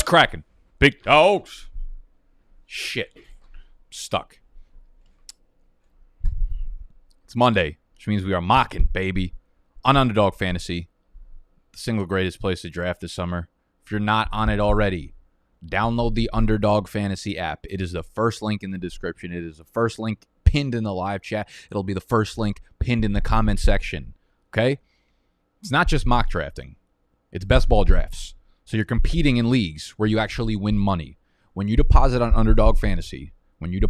cracking? Big dogs. Shit. Stuck. It's Monday, which means we are mocking, baby, on Underdog Fantasy, the single greatest place to draft this summer. If you're not on it already, download the Underdog Fantasy app. It is the first link in the description. It is the first link pinned in the live chat. It'll be the first link pinned in the comment section. Okay? It's not just mock drafting. It's best ball drafts. So you're competing in leagues where you actually win money. When you deposit on Underdog Fantasy, all you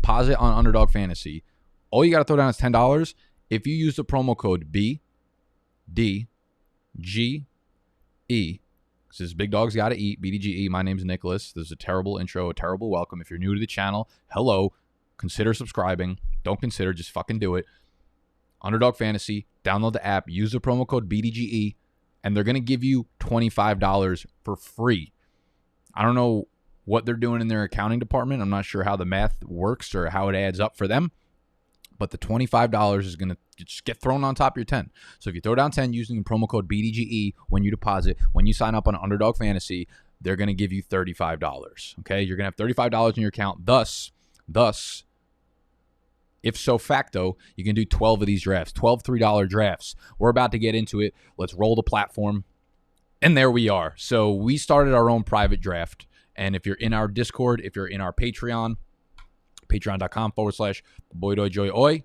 got to throw down is $10. If you use the promo code BDGE, because this big dog's got to eat, BDGE, my name's Nicholas. This is a terrible intro, a terrible welcome. If you're new to the channel, hello. Consider subscribing. Don't consider, just fucking do it. Underdog Fantasy, download the app, use the promo code BDGE, and they're going to give you $25 for free. I don't know what they're doing in their accounting department. I'm not sure how the math works or how it adds up for them, but the $25 is going to just get thrown on top of your 10. So if you throw down 10 using the promo code BDGE when you deposit, when you sign up on Underdog Fantasy, they're going to give you $35. Okay? You're going to have $35 in your account. Thus, if so facto, you can do 12 of these drafts, 12 $3 drafts. We're about to get into it. Let's roll the platform. And there we are. So we started our own private draft. And if you're in our Discord, if you're in our Patreon, patreon.com/boydoyjoyoi,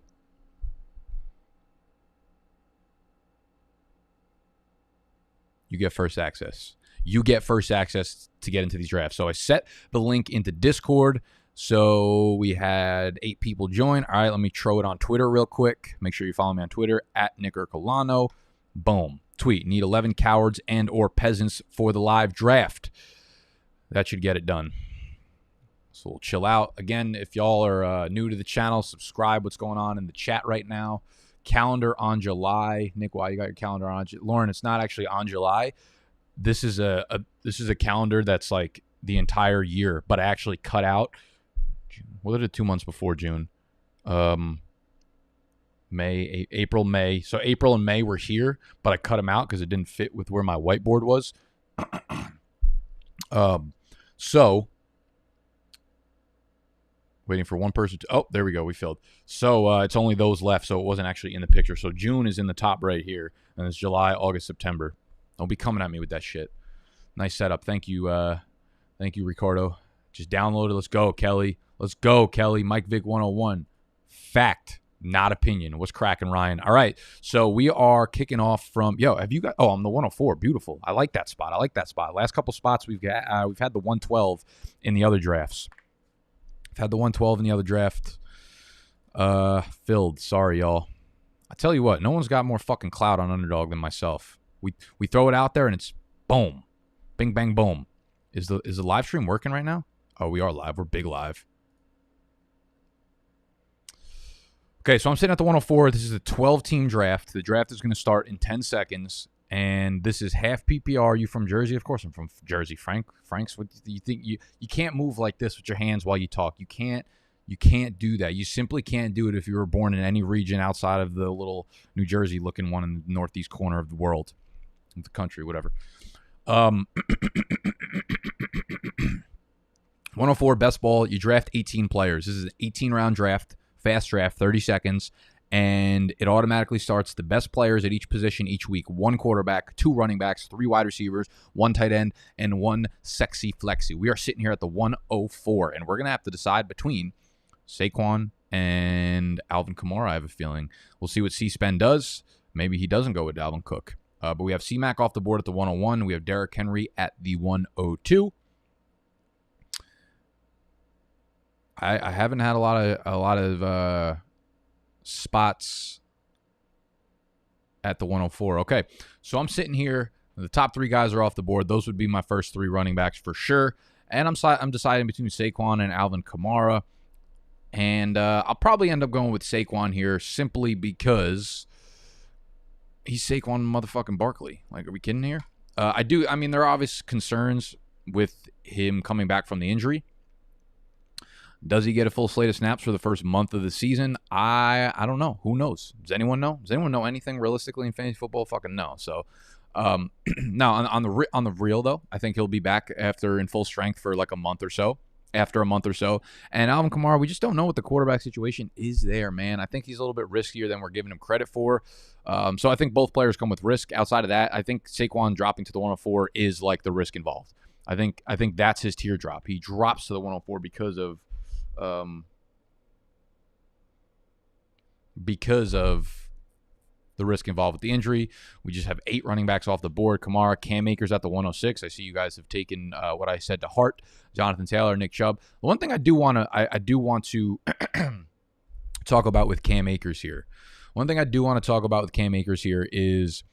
you get first access. You get first access to get into these drafts. So I set the link into Discord. So we had 8 people join. All right, let me throw it on Twitter real quick. Make sure you follow me on Twitter, @NickErcolano. Boom. Tweet, need 11 cowards and or peasants for the live draft. That should get it done. So we'll chill out. Again, if y'all are new to the channel, subscribe. What's going on in the chat right now? Calendar on July. Nick, why you got your calendar on? Lauren, it's not actually on July. This is a calendar that's like the entire year, but I actually cut out. What are the 2 months before June? April, May. So April and May were here, but I cut them out because it didn't fit with where my whiteboard was. So waiting for one person to, oh, there we go. We filled. So it's only those left. So it wasn't actually in the picture. So June is in the top right here. And it's July, August, September. Don't be coming at me with that shit. Nice setup. Thank you, Ricardo. Just download it. Let's go, Kelly. Let's go, Kelly. Mike Vick 101. Fact, not opinion. What's cracking, Ryan? All right. So we are kicking off from, have you got, I'm the 104. Beautiful. I like that spot. Last couple spots we've had the 112 in the other drafts. I've had the 112 in the other draft filled. Sorry, y'all. I tell you what, no one's got more fucking clout on Underdog than myself. We throw it out there and it's boom. Bing, bang, boom. Is the live stream working right now? Oh, we are live. We're big live. Okay, so I'm sitting at the 104. This is a 12-team draft. The draft is going to start in 10 seconds. And this is half PPR. Are you from Jersey? Of course I'm from Jersey. Franks, what do you think? You can't move like this with your hands while you talk. You can't do that. You simply can't do it if you were born in any region outside of the little New Jersey looking one in the northeast corner of the world. Of the country, whatever. 104 best ball. You draft 18 players. This is an 18-round draft, fast draft, 30 seconds. And it automatically starts the best players at each position each week. 1 quarterback, 2 running backs, 3 wide receivers, 1 tight end, and 1 sexy flexi. We are sitting here at the 104, and we're going to have to decide between Saquon and Alvin Kamara, I have a feeling. We'll see what C-Spen does. Maybe he doesn't go with Dalvin Cook. But we have C-Mac off the board at the 101. We have Derrick Henry at the 102. I haven't had a lot of spots at the 104. Okay, so I'm sitting here. The top 3 guys are off the board. Those would be my first 3 running backs for sure. And I'm deciding between Saquon and Alvin Kamara. And I'll probably end up going with Saquon here simply because he's Saquon motherfucking Barkley. Like, are we kidding here? I mean, there are obvious concerns with him coming back from the injury. Does he get a full slate of snaps for the first month of the season? I don't know. Who knows? Does anyone know? Does anyone know anything realistically in fantasy football? Fucking no. So Now on the real though, I think he'll be back after in full strength for like a month or so. After a month or so, and Alvin Kamara, we just don't know what the quarterback situation is there, man. I think he's a little bit riskier than we're giving him credit for. So I think both players come with risk. Outside of that, I think Saquon dropping to the 104 is like the risk involved. I think that's his teardrop. He drops to the 104 because of the risk involved with the injury. We just have 8 running backs off the board. Kamara, Cam Akers at the 106. I see you guys have taken what I said to heart. Jonathan Taylor, Nick Chubb. The one thing I do want to talk about with Cam Akers here. One thing I do want to talk about with Cam Akers here is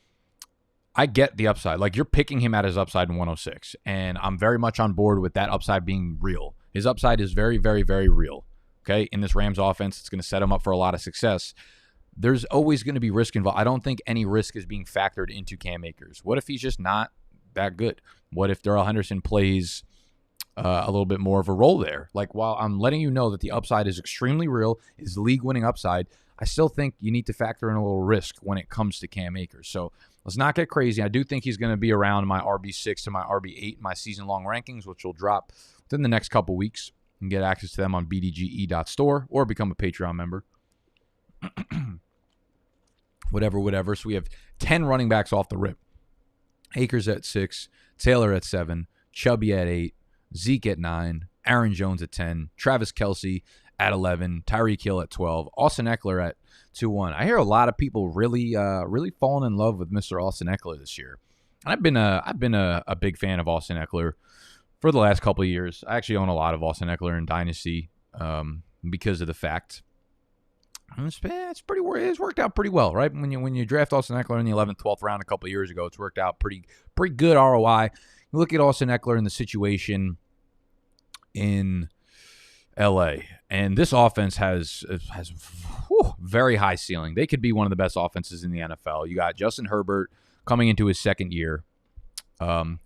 I get the upside. Like, you're picking him at his upside in 106, and I'm very much on board with that upside being real. His upside is very, very, very real. Okay, in this Rams offense, it's going to set him up for a lot of success. There's always going to be risk involved. I don't think any risk is being factored into Cam Akers. What if he's just not that good? What if Darrell Henderson plays a little bit more of a role there? Like, while I'm letting you know that the upside is extremely real, is league-winning upside, I still think you need to factor in a little risk when it comes to Cam Akers. So let's not get crazy. I do think he's going to be around my RB6 to my RB8 in my season-long rankings, which will drop within the next couple weeks. You can get access to them on bdge.store or become a Patreon member. Whatever. So we have 10 running backs off the rip. Akers at 6, Taylor at 7, Chubby at 8, Zeke at 9, Aaron Jones at 10, Travis Kelce at 11, Tyreek Hill at 12, Austin Ekeler at 2-1. I hear a lot of people really falling in love with Mr. Austin Ekeler this year. And I've been a big fan of Austin Ekeler for the last couple of years. I actually own a lot of Austin Ekeler in Dynasty because of the fact it's worked out pretty well, right? When you draft Austin Ekeler in the 11th, 12th round a couple of years ago, it's worked out pretty good ROI. You look at Austin Ekeler in the situation in LA, and this offense has very high ceiling. They could be one of the best offenses in the NFL. You got Justin Herbert coming into his second year.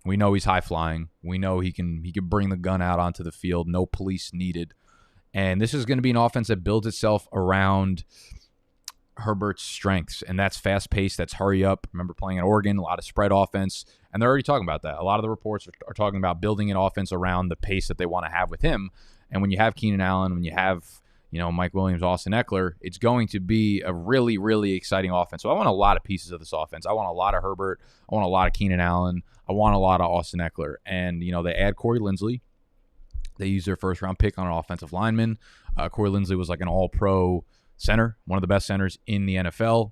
We know he's high flying. We know he can bring the gun out onto the field. No police needed. And this is going to be an offense that builds itself around Herbert's strengths, and that's fast-paced, that's hurry-up. Remember playing at Oregon, a lot of spread offense, and they're already talking about that. A lot of the reports are talking about building an offense around the pace that they want to have with him. And when you have Keenan Allen, when you have Mike Williams, Austin Ekeler, it's going to be a really, really exciting offense. So I want a lot of pieces of this offense. I want a lot of Herbert. I want a lot of Keenan Allen. I want a lot of Austin Ekeler. And, they add Corey Linsley. They used their first-round pick on an offensive lineman. Corey Linsley was like an all-pro center, one of the best centers in the NFL.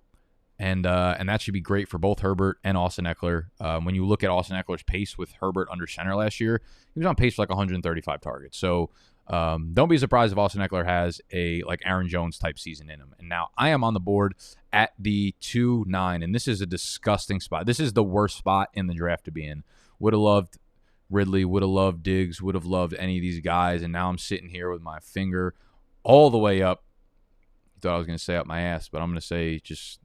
And that should be great for both Herbert and Austin Ekeler. When you look at Austin Ekeler's pace with Herbert under center last year, he was on pace for like 135 targets. So don't be surprised if Austin Ekeler has a like Aaron Jones type season in him. And now I am on the board at the 2-9, and this is a disgusting spot. This is the worst spot in the draft to be in. Would have loved Ridley, would have loved Diggs, would have loved any of these guys, and now I'm sitting here with my finger all the way up. Thought I was going to say up my ass, but I'm going to say just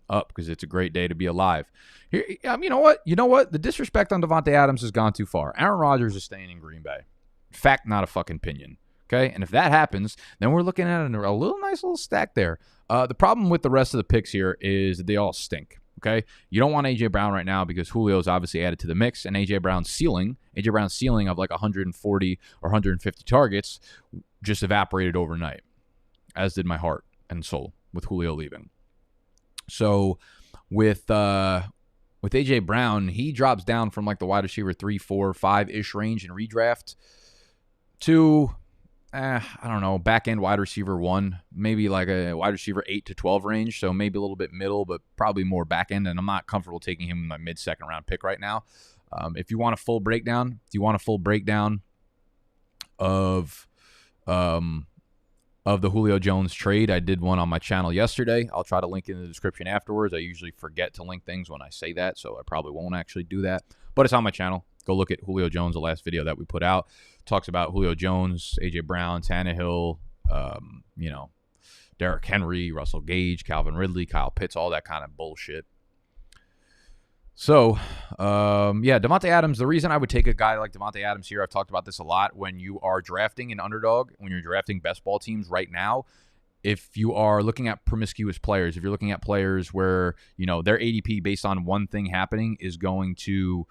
up because it's a great day to be alive. Here, you know what? The disrespect on Devonta Adams has gone too far. Aaron Rodgers is staying in Green Bay. Fact, not a fucking opinion. Okay, and if that happens, then we're looking at a nice little stack there. The problem with the rest of the picks here is that they all stink. Okay, you don't want A.J. Brown right now because Julio's obviously added to the mix, and A.J. Brown's ceiling of like 140 or 150 targets just evaporated overnight, as did my heart and soul with Julio leaving. So with A.J. Brown, he drops down from like the wide receiver 3, 4, 5-ish range in redraft to I don't know, back-end wide receiver 1, maybe like a wide receiver 8 to 12 range, so maybe a little bit middle, but probably more back-end, and I'm not comfortable taking him in my mid-second round pick right now. If you want a full breakdown, of the Julio Jones trade, I did one on my channel yesterday. I'll try to link in the description afterwards. I usually forget to link things when I say that, so I probably won't actually do that, but it's on my channel. Go look at Julio Jones, the last video that we put out. Talks about Julio Jones, A.J. Brown, Tannehill, Derrick Henry, Russell Gage, Calvin Ridley, Kyle Pitts, all that kind of bullshit. So, Devonta Adams, the reason I would take a guy like Devonta Adams here, I've talked about this a lot, when you are drafting an underdog, when you're drafting best ball teams right now, if you are looking at promiscuous players, if you're looking at players where, their ADP based on one thing happening is going to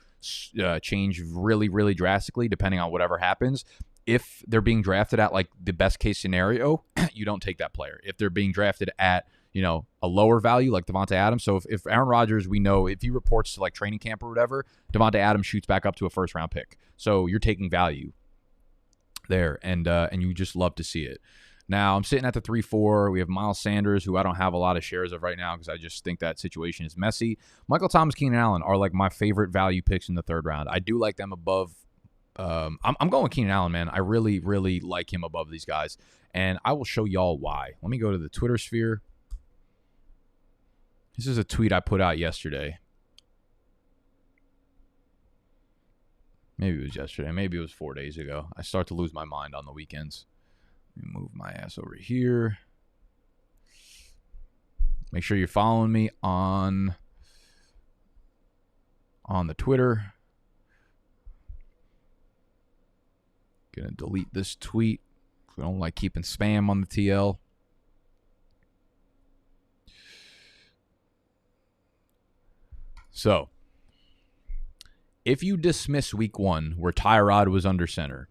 change really, really drastically depending on whatever happens. If they're being drafted at like the best case scenario, you don't take that player. If they're being drafted at, a lower value like Devonta Adams. So if Aaron Rodgers, we know if he reports to like training camp or whatever, Devonta Adams shoots back up to a first round pick. So you're taking value there, and you just love to see it. Now, I'm sitting at the 3-4. We have Miles Sanders, who I don't have a lot of shares of right now because I just think that situation is messy. Michael Thomas, Keenan Allen are like my favorite value picks in the third round. I do like them above. I'm going with Keenan Allen, man. I really, really like him above these guys, and I will show y'all why. Let me go to the Twitter sphere. This is a tweet I put out yesterday. Maybe it was yesterday. Maybe it was 4 days ago. I start to lose my mind on the weekends. Let me move my ass over here. Make sure you're following me on the Twitter. Gonna delete this tweet. We don't like keeping spam on the TL. So, if you dismiss week 1 where Tyrod was under center,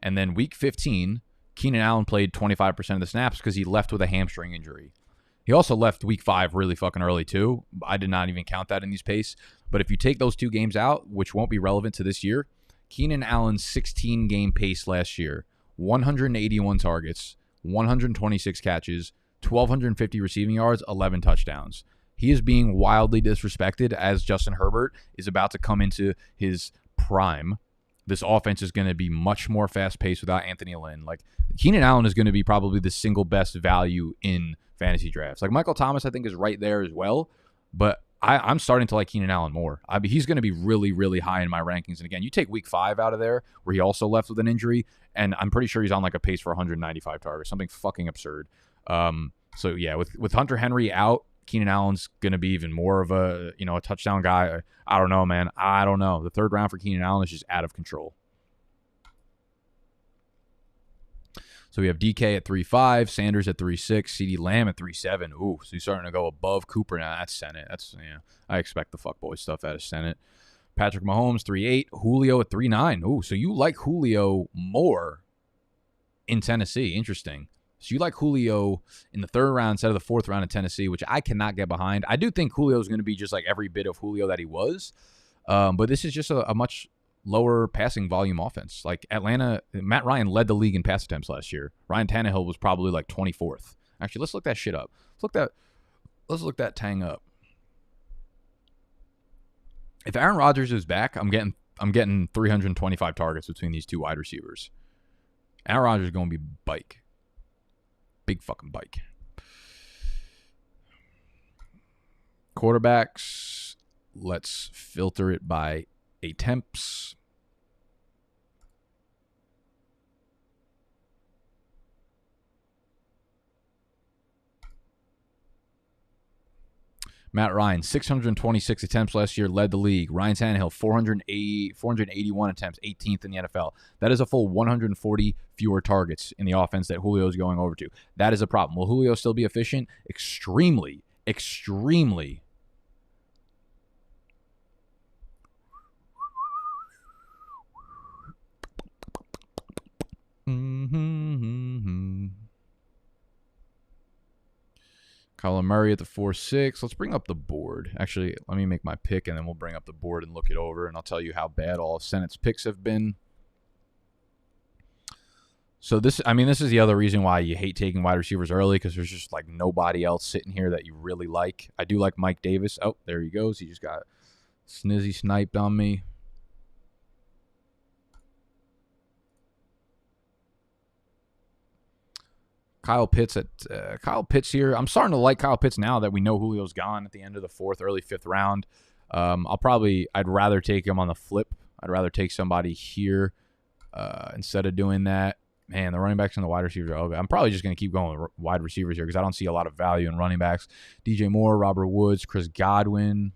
and then week 15, Keenan Allen played 25% of the snaps because he left with a hamstring injury. He also left week 5 really fucking early too. I did not even count that in these pace. But if you take those 2 games out, which won't be relevant to this year, Keenan Allen's 16-game pace last year, 181 targets, 126 catches, 1,250 receiving yards, 11 touchdowns. He is being wildly disrespected as Justin Herbert is about to come into his prime. This offense is going to be much more fast-paced without Anthony Lynn. Like, Keenan Allen is going to be probably the single best value in fantasy drafts. Like, Michael Thomas, I think, is right there as well. But I'm starting to like Keenan Allen more. I mean, he's going to be really, really high in my rankings. And again, you take week 5 out of there, where he also left with an injury, and I'm pretty sure he's on like a pace for 195 targets, something fucking absurd. So yeah, with Hunter Henry out, Keenan Allen's going to be even more of a touchdown guy. I don't know, man. I don't know. The third round for Keenan Allen is just out of control. So we have DK at 3.5, Sanders at 3.6, CeeDee Lamb at 3.7. Ooh, so he's starting to go above Cooper now. That's Senate. I expect the fuckboy stuff out of Senate. Patrick Mahomes 3.8, Julio at 3.9. Ooh, so you like Julio more in Tennessee. Interesting. So you like Julio in the third round instead of the fourth round in Tennessee, which I cannot get behind. I do think Julio is going to be just like every bit of Julio that he was. But this is just a much lower passing volume offense. Like Atlanta, Matt Ryan led the league in pass attempts last year. Ryan Tannehill was probably like 24th. Actually, let's look that shit up. Let's look that tang up. If Aaron Rodgers is back, I'm getting 325 targets between these 2 wide receivers. Aaron Rodgers is going to be bike. Big fucking bike. Quarterbacks. Let's filter it by attempts. Matt Ryan, 626 attempts last year, led the league. Ryan Tannehill, 481 attempts, 18th in the NFL. That is a full 140 fewer targets in the offense that Julio is going over to. That is a problem. Will Julio still be efficient? Extremely, extremely. Kyler Murray at the 4.6. Let's bring up the board. Actually, let me make my pick, and then we'll bring up the board and look it over, and I'll tell you how bad all of Senate's picks have been. So this is the other reason why you hate taking wide receivers early, because there's just like nobody else sitting here that you really like. I do like Mike Davis. Oh, there he goes. He just got snizzy sniped on me. Kyle Pitts here. I'm starting to like Kyle Pitts now that we know Julio's gone at the end of the 4th, early 5th round. I'd rather take him on the flip. I'd rather take somebody here instead of doing that. Man, the running backs and the wide receivers are okay. I'm probably just going to keep going with wide receivers here because I don't see a lot of value in running backs. DJ Moore, Robert Woods, Chris Godwin.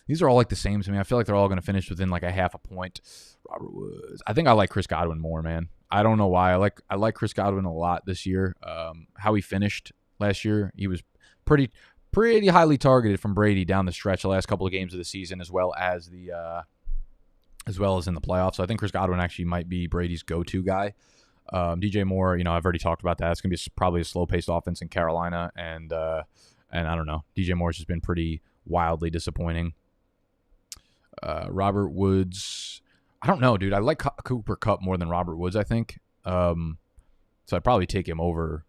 These are all like the same to me. I feel like they're all going to finish within like a half a point. Robert Woods. I think I like Chris Godwin more, man. I don't know why. I like Chris Godwin a lot this year. How he finished last year, he was pretty highly targeted from Brady down the stretch the last couple of games of the season, as well as in the playoffs. So I think Chris Godwin actually might be Brady's go-to guy. DJ Moore, I've already talked about that. It's gonna be probably a slow-paced offense in Carolina, and I don't know. DJ Moore's just been pretty wildly disappointing. Robert Woods, I don't know, dude. I like Cooper Kupp more than Robert Woods, I think. So I'd probably take him over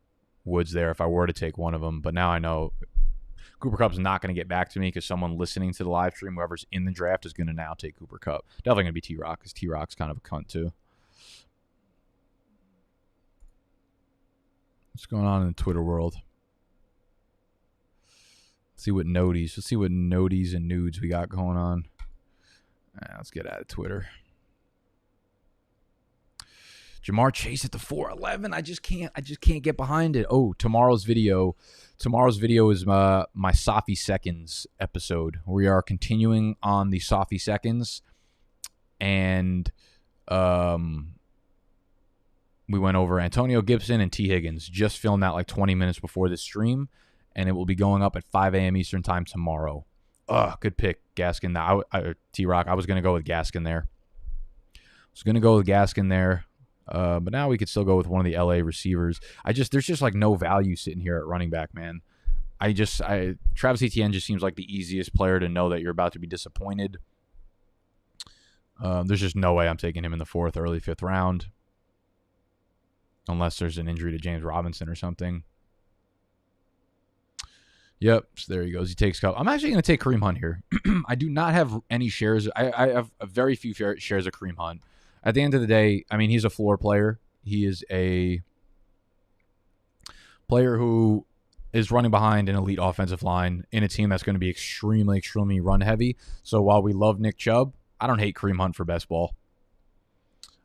Woods there if I were to take one of them. But now I know Cooper Kupp's not going to get back to me because someone listening to the live stream, whoever's in the draft, is going to now take Cooper Kupp. Definitely going to be T-Rock because T-Rock's kind of a cunt too. What's going on in the Twitter world? Let's see what noties and nudes we got going on. Let's get out of Twitter. Jamar Chase at the 411. I just can't get behind it. Oh, tomorrow's video is my Safi Seconds episode. We are continuing on the Safi Seconds, and we went over Antonio Gibson and T. Higgins. Just filmed that like 20 minutes before this stream, and it will be going up at 5 a.m. Eastern time tomorrow. Good pick, Gaskin. T-Rock, I was going to go with Gaskin there. But now we could still go with one of the LA receivers. There's just like no value sitting here at running back, man. Travis Etienne just seems like the easiest player to know that you're about to be disappointed. There's just no way I'm taking him in the 4th, early 5th round. Unless there's an injury to James Robinson or something. Yep, so there he goes. He takes Kupp. I'm actually going to take Kareem Hunt here. I do not have any shares. I have a very few shares of Kareem Hunt. At the end of the day, I mean, he's a floor player. He is a player who is running behind an elite offensive line in a team that's going to be extremely, extremely run-heavy. So while we love Nick Chubb, I don't hate Kareem Hunt for best ball.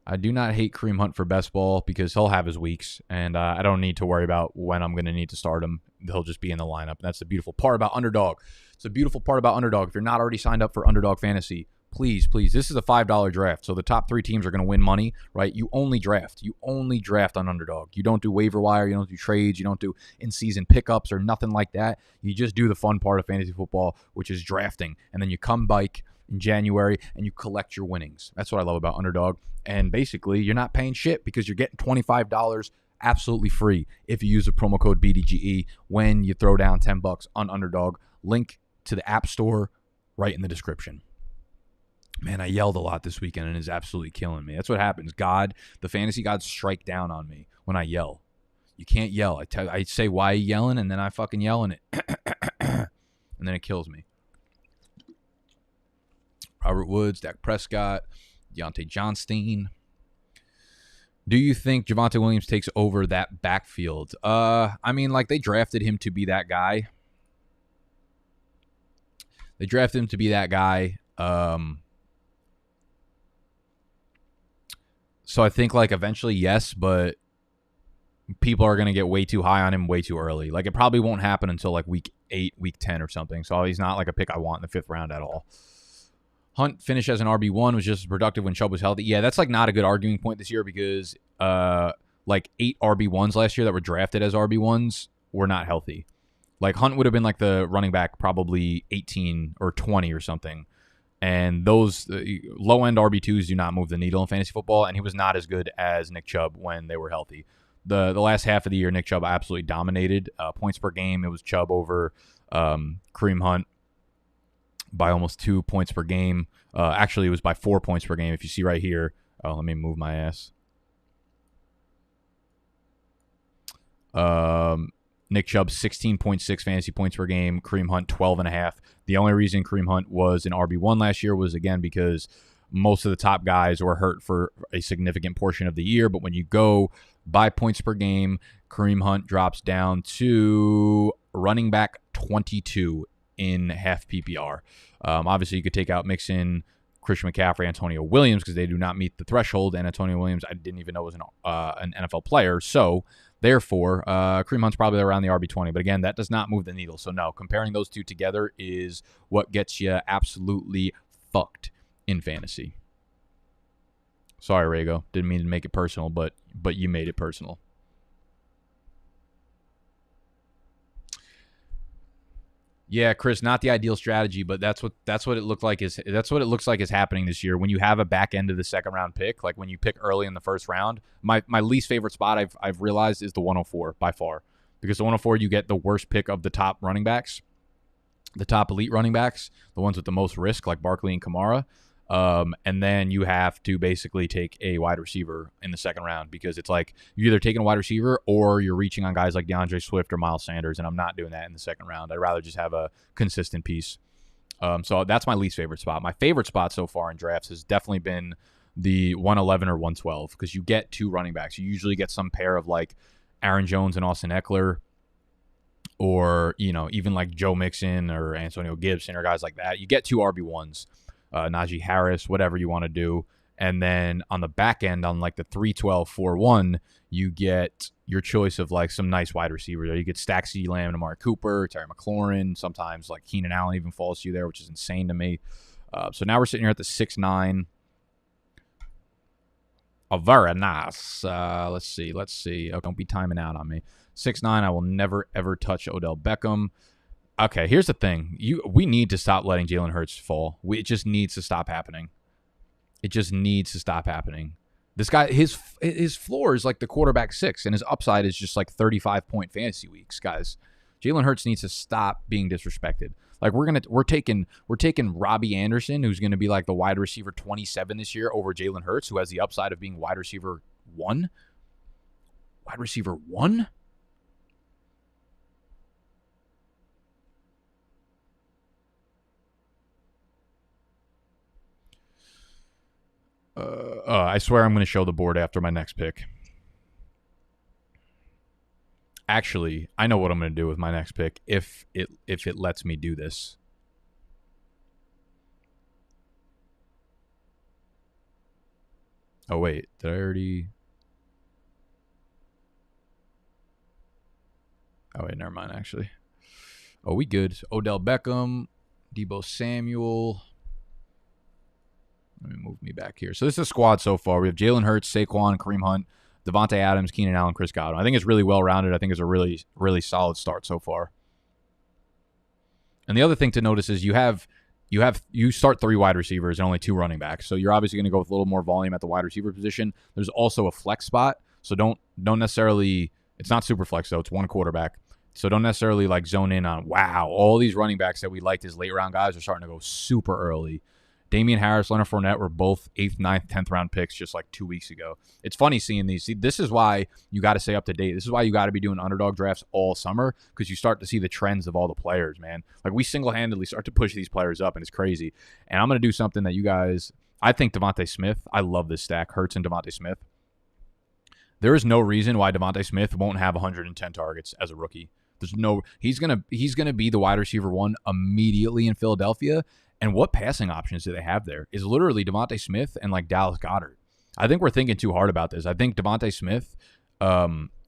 I do not hate Kareem Hunt for best ball because he'll have his weeks, and I don't need to worry about when I'm going to need to start him. He'll just be in the lineup. That's the beautiful part about Underdog. It's the beautiful part about Underdog. If you're not already signed up for Underdog Fantasy, please, this is a $5 draft. So the top 3 teams are going to win money, right? You only draft on Underdog. You don't do waiver wire. You don't do trades. You don't do in-season pickups or nothing like that. You just do the fun part of fantasy football, which is drafting. And then you come back in January and you collect your winnings. That's what I love about Underdog. And basically, you're not paying shit because you're getting $25 absolutely free if you use the promo code BDGE when you throw down $10 on Underdog. Link to the App Store right in the description. Man, I yelled a lot this weekend and it's absolutely killing me. That's what happens. The fantasy gods strike down on me when I yell. You can't yell. I say, why are you yelling? And then I fucking yell and it and then it kills me. Robert Woods, Dak Prescott, Deontay Johnson. Do you think Javonte Williams takes over that backfield? I mean, like, they drafted him to be that guy. So I think, like, eventually, yes, but people are going to get way too high on him way too early. Like, it probably won't happen until, like, week 8, week 10 or something. So he's not, like, a pick I want in the 5th round at all. Hunt finished as an RB1, was just as productive when Chubb was healthy. Yeah, that's, like, not a good arguing point this year because, like, 8 RB1s last year that were drafted as RB1s were not healthy. Like, Hunt would have been, like, the running back probably 18 or 20 or something. And those low-end RB2s do not move the needle in fantasy football, and he was not as good as Nick Chubb when they were healthy. The last half of the year, Nick Chubb absolutely dominated. Points per game, it was Chubb over Kareem Hunt by almost 2 points per game. Actually, it was by 4 points per game. If you see right here, let me move my ass. Nick Chubb, 16.6 fantasy points per game. Kareem Hunt, 12.5. The only reason Kareem Hunt was an RB1 last year was, again, because most of the top guys were hurt for a significant portion of the year. But when you go by points per game, Kareem Hunt drops down to running back 22 in half PPR. Obviously, you could take out, mix in Christian McCaffrey, Antonio Williams, because they do not meet the threshold. And Antonio Williams, I didn't even know was an NFL player. So, therefore, Kareem Hunt's probably around the RB20. But again, that does not move the needle. So, no, comparing those two together is what gets you absolutely fucked in fantasy. Sorry, Rago. Didn't mean to make it personal, but you made it personal. Yeah, Chris, not the ideal strategy, but that's what it looks like is happening this year. When you have a back end of the second round pick, like when you pick early in the first round, my least favorite spot I've realized is the 104 by far, because the 104 you get the worst pick of the top running backs, the top elite running backs, the ones with the most risk like Barkley and Kamara. And then you have to basically take a wide receiver in the second round, because it's like you're either taking a wide receiver or you're reaching on guys like DeAndre Swift or Miles Sanders, and I'm not doing that in the second round. I'd rather just have a consistent piece. So that's my least favorite spot. My favorite spot so far in drafts has definitely been the 111 or 112, because you get 2 running backs. You usually get some pair of like Aaron Jones and Austin Ekeler, or even like Joe Mixon or Antonio Gibson or guys like that. You get 2 RB1s. Najee Harris, whatever you want to do. And then on the back end, on like the 312, 4-1, you get your choice of like some nice wide receivers. You get Stack CeeDee Lamb, Amari Cooper, Terry McLaurin. Sometimes like Keenan Allen even falls to you there, which is insane to me. So now we're sitting here at the 6-9. Oh, very nice. Let's see. Oh, don't be timing out on me. 6-9, I will never, ever touch Odell Beckham. Okay, here's the thing. We need to stop letting Jalen Hurts fall. It just needs to stop happening. It just needs to stop happening. This guy, his floor is like the quarterback 6, and his upside is just like 35-point fantasy weeks, guys. Jalen Hurts needs to stop being disrespected. Like we're taking Robbie Anderson, who's gonna be like the wide receiver 27 this year, over Jalen Hurts, who has the upside of being wide receiver 1. Wide receiver 1? I swear I'm going to show the board after my next pick. Actually, I know what I'm going to do with my next pick if it lets me do this. Oh, wait. Did I already... Oh, wait. Never mind, actually. Oh, we good. Odell Beckham, Deebo Samuel... Let me move me back here. So this is a squad so far. We have Jalen Hurts, Saquon, Kareem Hunt, Devontae Adams, Keenan Allen, Chris Godwin. I think it's really well-rounded. I think it's a really, really solid start so far. And the other thing to notice is you start 3 wide receivers and only 2 running backs. So you're obviously going to go with a little more volume at the wide receiver position. There's also a flex spot. So don't necessarily, it's not super flex though. It's 1 quarterback. So don't necessarily like zone in on, wow, all these running backs that we liked as late round guys are starting to go super early. Damian Harris, Leonard Fournette were both 8th, 9th, 10th round picks just like 2 weeks ago. It's funny seeing these. See, this is why you got to stay up to date. This is why you got to be doing underdog drafts all summer, because you start to see the trends of all the players, man. Like we single-handedly start to push these players up, and it's crazy. And I'm going to do something that you guys, I think Devonta Smith, I love this stack, Hurts and Devonta Smith. There is no reason why Devonta Smith won't have 110 targets as a rookie. He's gonna be the wide receiver 1 immediately in Philadelphia. And what passing options do they have there? Is literally Devonta Smith and like Dallas Goedert. I think we're thinking too hard about this. I think Devonta Smith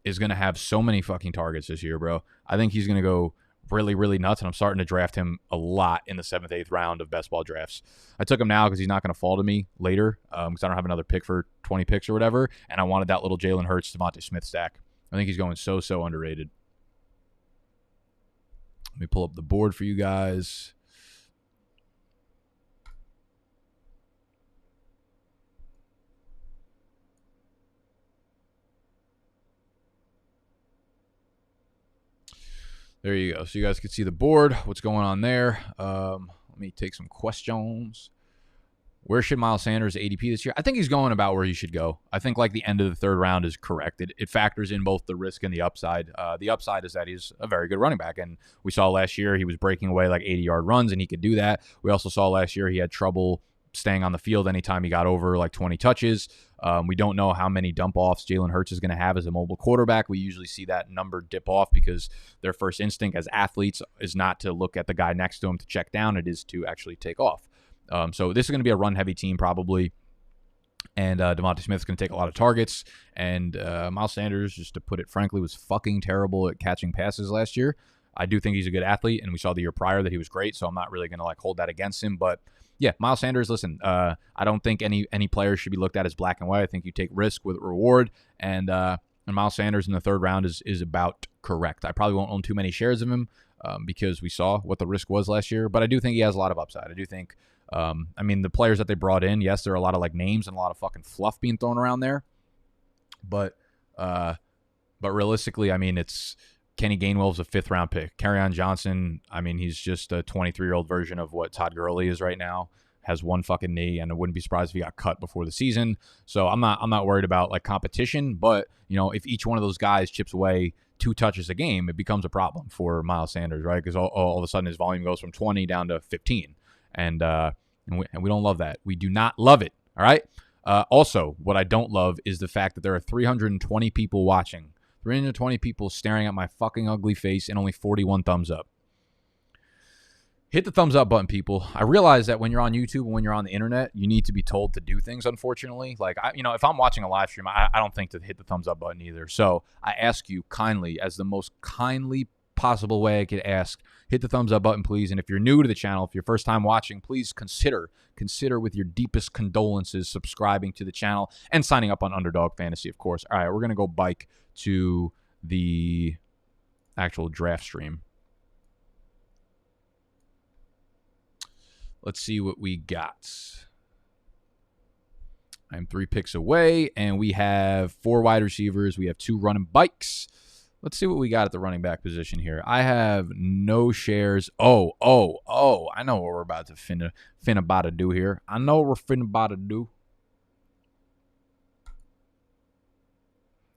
is going to have so many fucking targets this year, bro. I think he's going to go really, really nuts, and I'm starting to draft him a lot in the 7th, 8th round of best ball drafts. I took him now because he's not going to fall to me later because I don't have another pick for 20 picks or whatever, and I wanted that little Jalen Hurts, Devonta Smith stack. I think he's going so underrated. Let me pull up the board for you guys. There you go. So you guys can see the board, what's going on there. Let me take some questions. Where should Miles Sanders ADP this year? I think he's going about where he should go. I think like the end of the 3rd round is correct. It factors in both the risk and the upside. The upside is that he's a very good running back. And we saw last year he was breaking away like 80-yard runs, and he could do that. We also saw last year he had trouble staying on the field anytime he got over like 20 touches. We don't know how many dump-offs Jalen Hurts is going to have as a mobile quarterback. We usually see that number dip off because their first instinct as athletes is not to look at the guy next to him to check down. It is to actually take off. So this is going to be a run-heavy team probably. And Devonta Smith's going to take a lot of targets. And Miles Sanders, just to put it frankly, was fucking terrible at catching passes last year. I do think he's a good athlete, and we saw the year prior that he was great, so I'm not really going to like hold that against him. But yeah, Miles Sanders, listen, I don't think any player should be looked at as black and white. I think you take risk with reward, and Miles Sanders in the third round is about correct. I probably won't own too many shares of him because we saw what the risk was last year, but I do think he has a lot of upside. I do think, I mean, the players that they brought in, yes, there are a lot of like names and a lot of fucking fluff being thrown around there, but realistically, I mean, it's Kenny Gainwell's a 5th round pick. Kerryon Johnson, I mean, he's just a 23-year-old version of what Todd Gurley is right now. Has one fucking knee, and I wouldn't be surprised if he got cut before the season. So I'm not worried about like competition, but you know, if each one of those guys chips away 2 touches a game, it becomes a problem for Miles Sanders, right? Because all of a sudden his volume goes from 20 down to 15, and we don't love that. We do not love it. All right. Also, what I don't love is the fact that there are 320 people watching, 320 people staring at my fucking ugly face, and only 41 thumbs up. Hit the thumbs up button, people. I realize that when you're on YouTube and when you're on the internet, you need to be told to do things, unfortunately. Like, if I'm watching a live stream, I don't think to hit the thumbs up button either. So I ask you kindly, as the most kindly possible way I could ask, hit the thumbs up button, please. And if you're new to the channel, if you're first time watching, please consider with your deepest condolences subscribing to the channel and signing up on Underdog Fantasy, of course. All right, we're going to go bike to the actual draft stream. Let's see what we got. I'm 3 picks away, and we have 4 wide receivers. We have 2 running bikes. Let's see what we got at the running back position here. I have no shares. Oh. I know what we're about to finna about to do here. I know what we're finna about to do.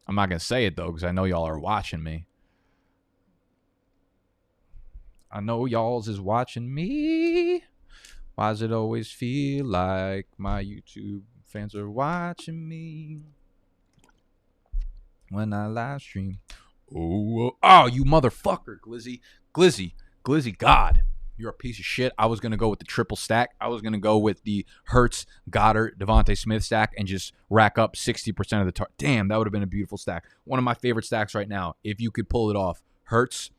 I'm not going to say it, though, because I know y'all are watching me. I know y'all's is watching me. Why does it always feel like my YouTube fans are watching me when I live stream? Oh, you motherfucker, Glizzy, God, you're a piece of shit. I was going to go with the triple stack. I was going to go with the Hurts, Goddard, Devonta Smith stack and just rack up 60% of the target. Damn, that would have been a beautiful stack. One of my favorite stacks right now, if you could pull it off. Hurts,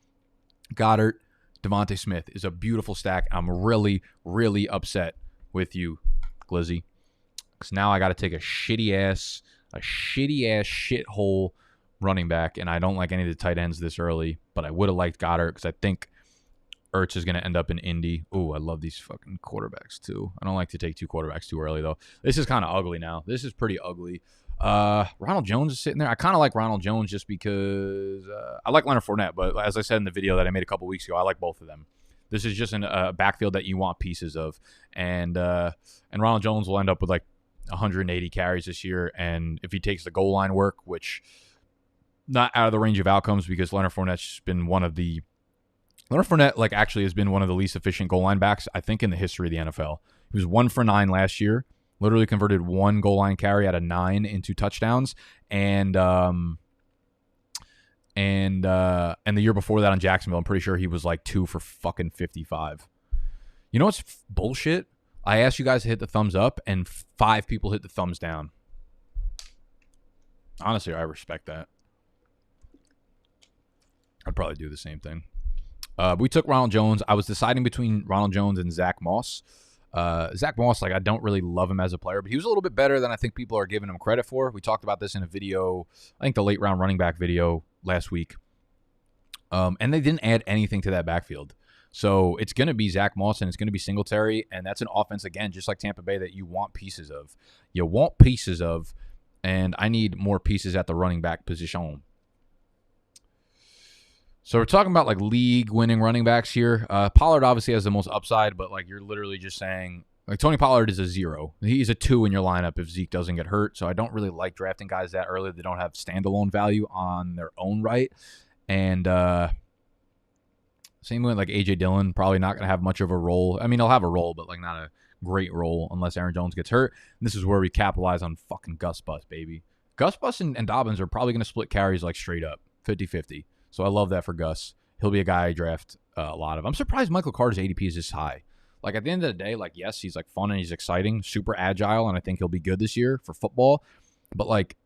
Goddard, Devonta Smith is a beautiful stack. I'm really, really upset with you, Glizzy, because now I got to take a shitty ass shithole running back, and I don't like any of the tight ends this early, but I would have liked Goddard because I think Ertz is going to end up in Indy. Ooh, I love these fucking quarterbacks too. I don't like to take 2 quarterbacks too early, though. This is kind of ugly now. This is pretty ugly. Ronald Jones is sitting there. I kind of like Ronald Jones just because I like Leonard Fournette, but as I said in the video that I made a couple weeks ago, I like both of them. This is just a backfield that you want pieces of, and Ronald Jones will end up with like 180 carries this year, and if he takes the goal line work, which not out of the range of outcomes because Leonard Fournette's been actually has been one of the least efficient goal line backs I think in the history of the NFL. He was 1 for 9 last year. Literally converted 1 goal line carry out of 9 into touchdowns, and the year before that on Jacksonville, I'm pretty sure he was like 2 for fucking 55. You know what's bullshit? I asked you guys to hit the thumbs up, and 5 people hit the thumbs down. Honestly, I respect that. I'd probably do the same thing. We took Ronald Jones. I was deciding between Ronald Jones and Zach Moss. Zach Moss, like, I don't really love him as a player, but he was a little bit better than I think people are giving him credit for. We talked about this in a video, I think the late round running back video last week. And they didn't add anything to that backfield. So it's going to be Zach Moss and it's going to be Singletary, and that's an offense, again, just like Tampa Bay, that you want pieces of. And I need more pieces at the running back position. So we're talking about like league-winning running backs here. Pollard obviously has the most upside, but like you're literally just saying, like Tony Pollard is a 0. He's a 2 in your lineup if Zeke doesn't get hurt. So I don't really like drafting guys that early that don't have standalone value on their own right. And same with like A.J. Dillon, probably not going to have much of a role. I mean, he'll have a role, but like not a great role unless Aaron Jones gets hurt. And this is where we capitalize on fucking Gus Bus, baby. Gus Bus and Dobbins are probably going to split carries like straight up, 50-50. So I love that for Gus. He'll be a guy I draft a lot of. I'm surprised Michael Carter's ADP is this high. Like, at the end of the day, like, yes, he's, like, fun and he's exciting, super agile, and I think he'll be good this year for football. But, like,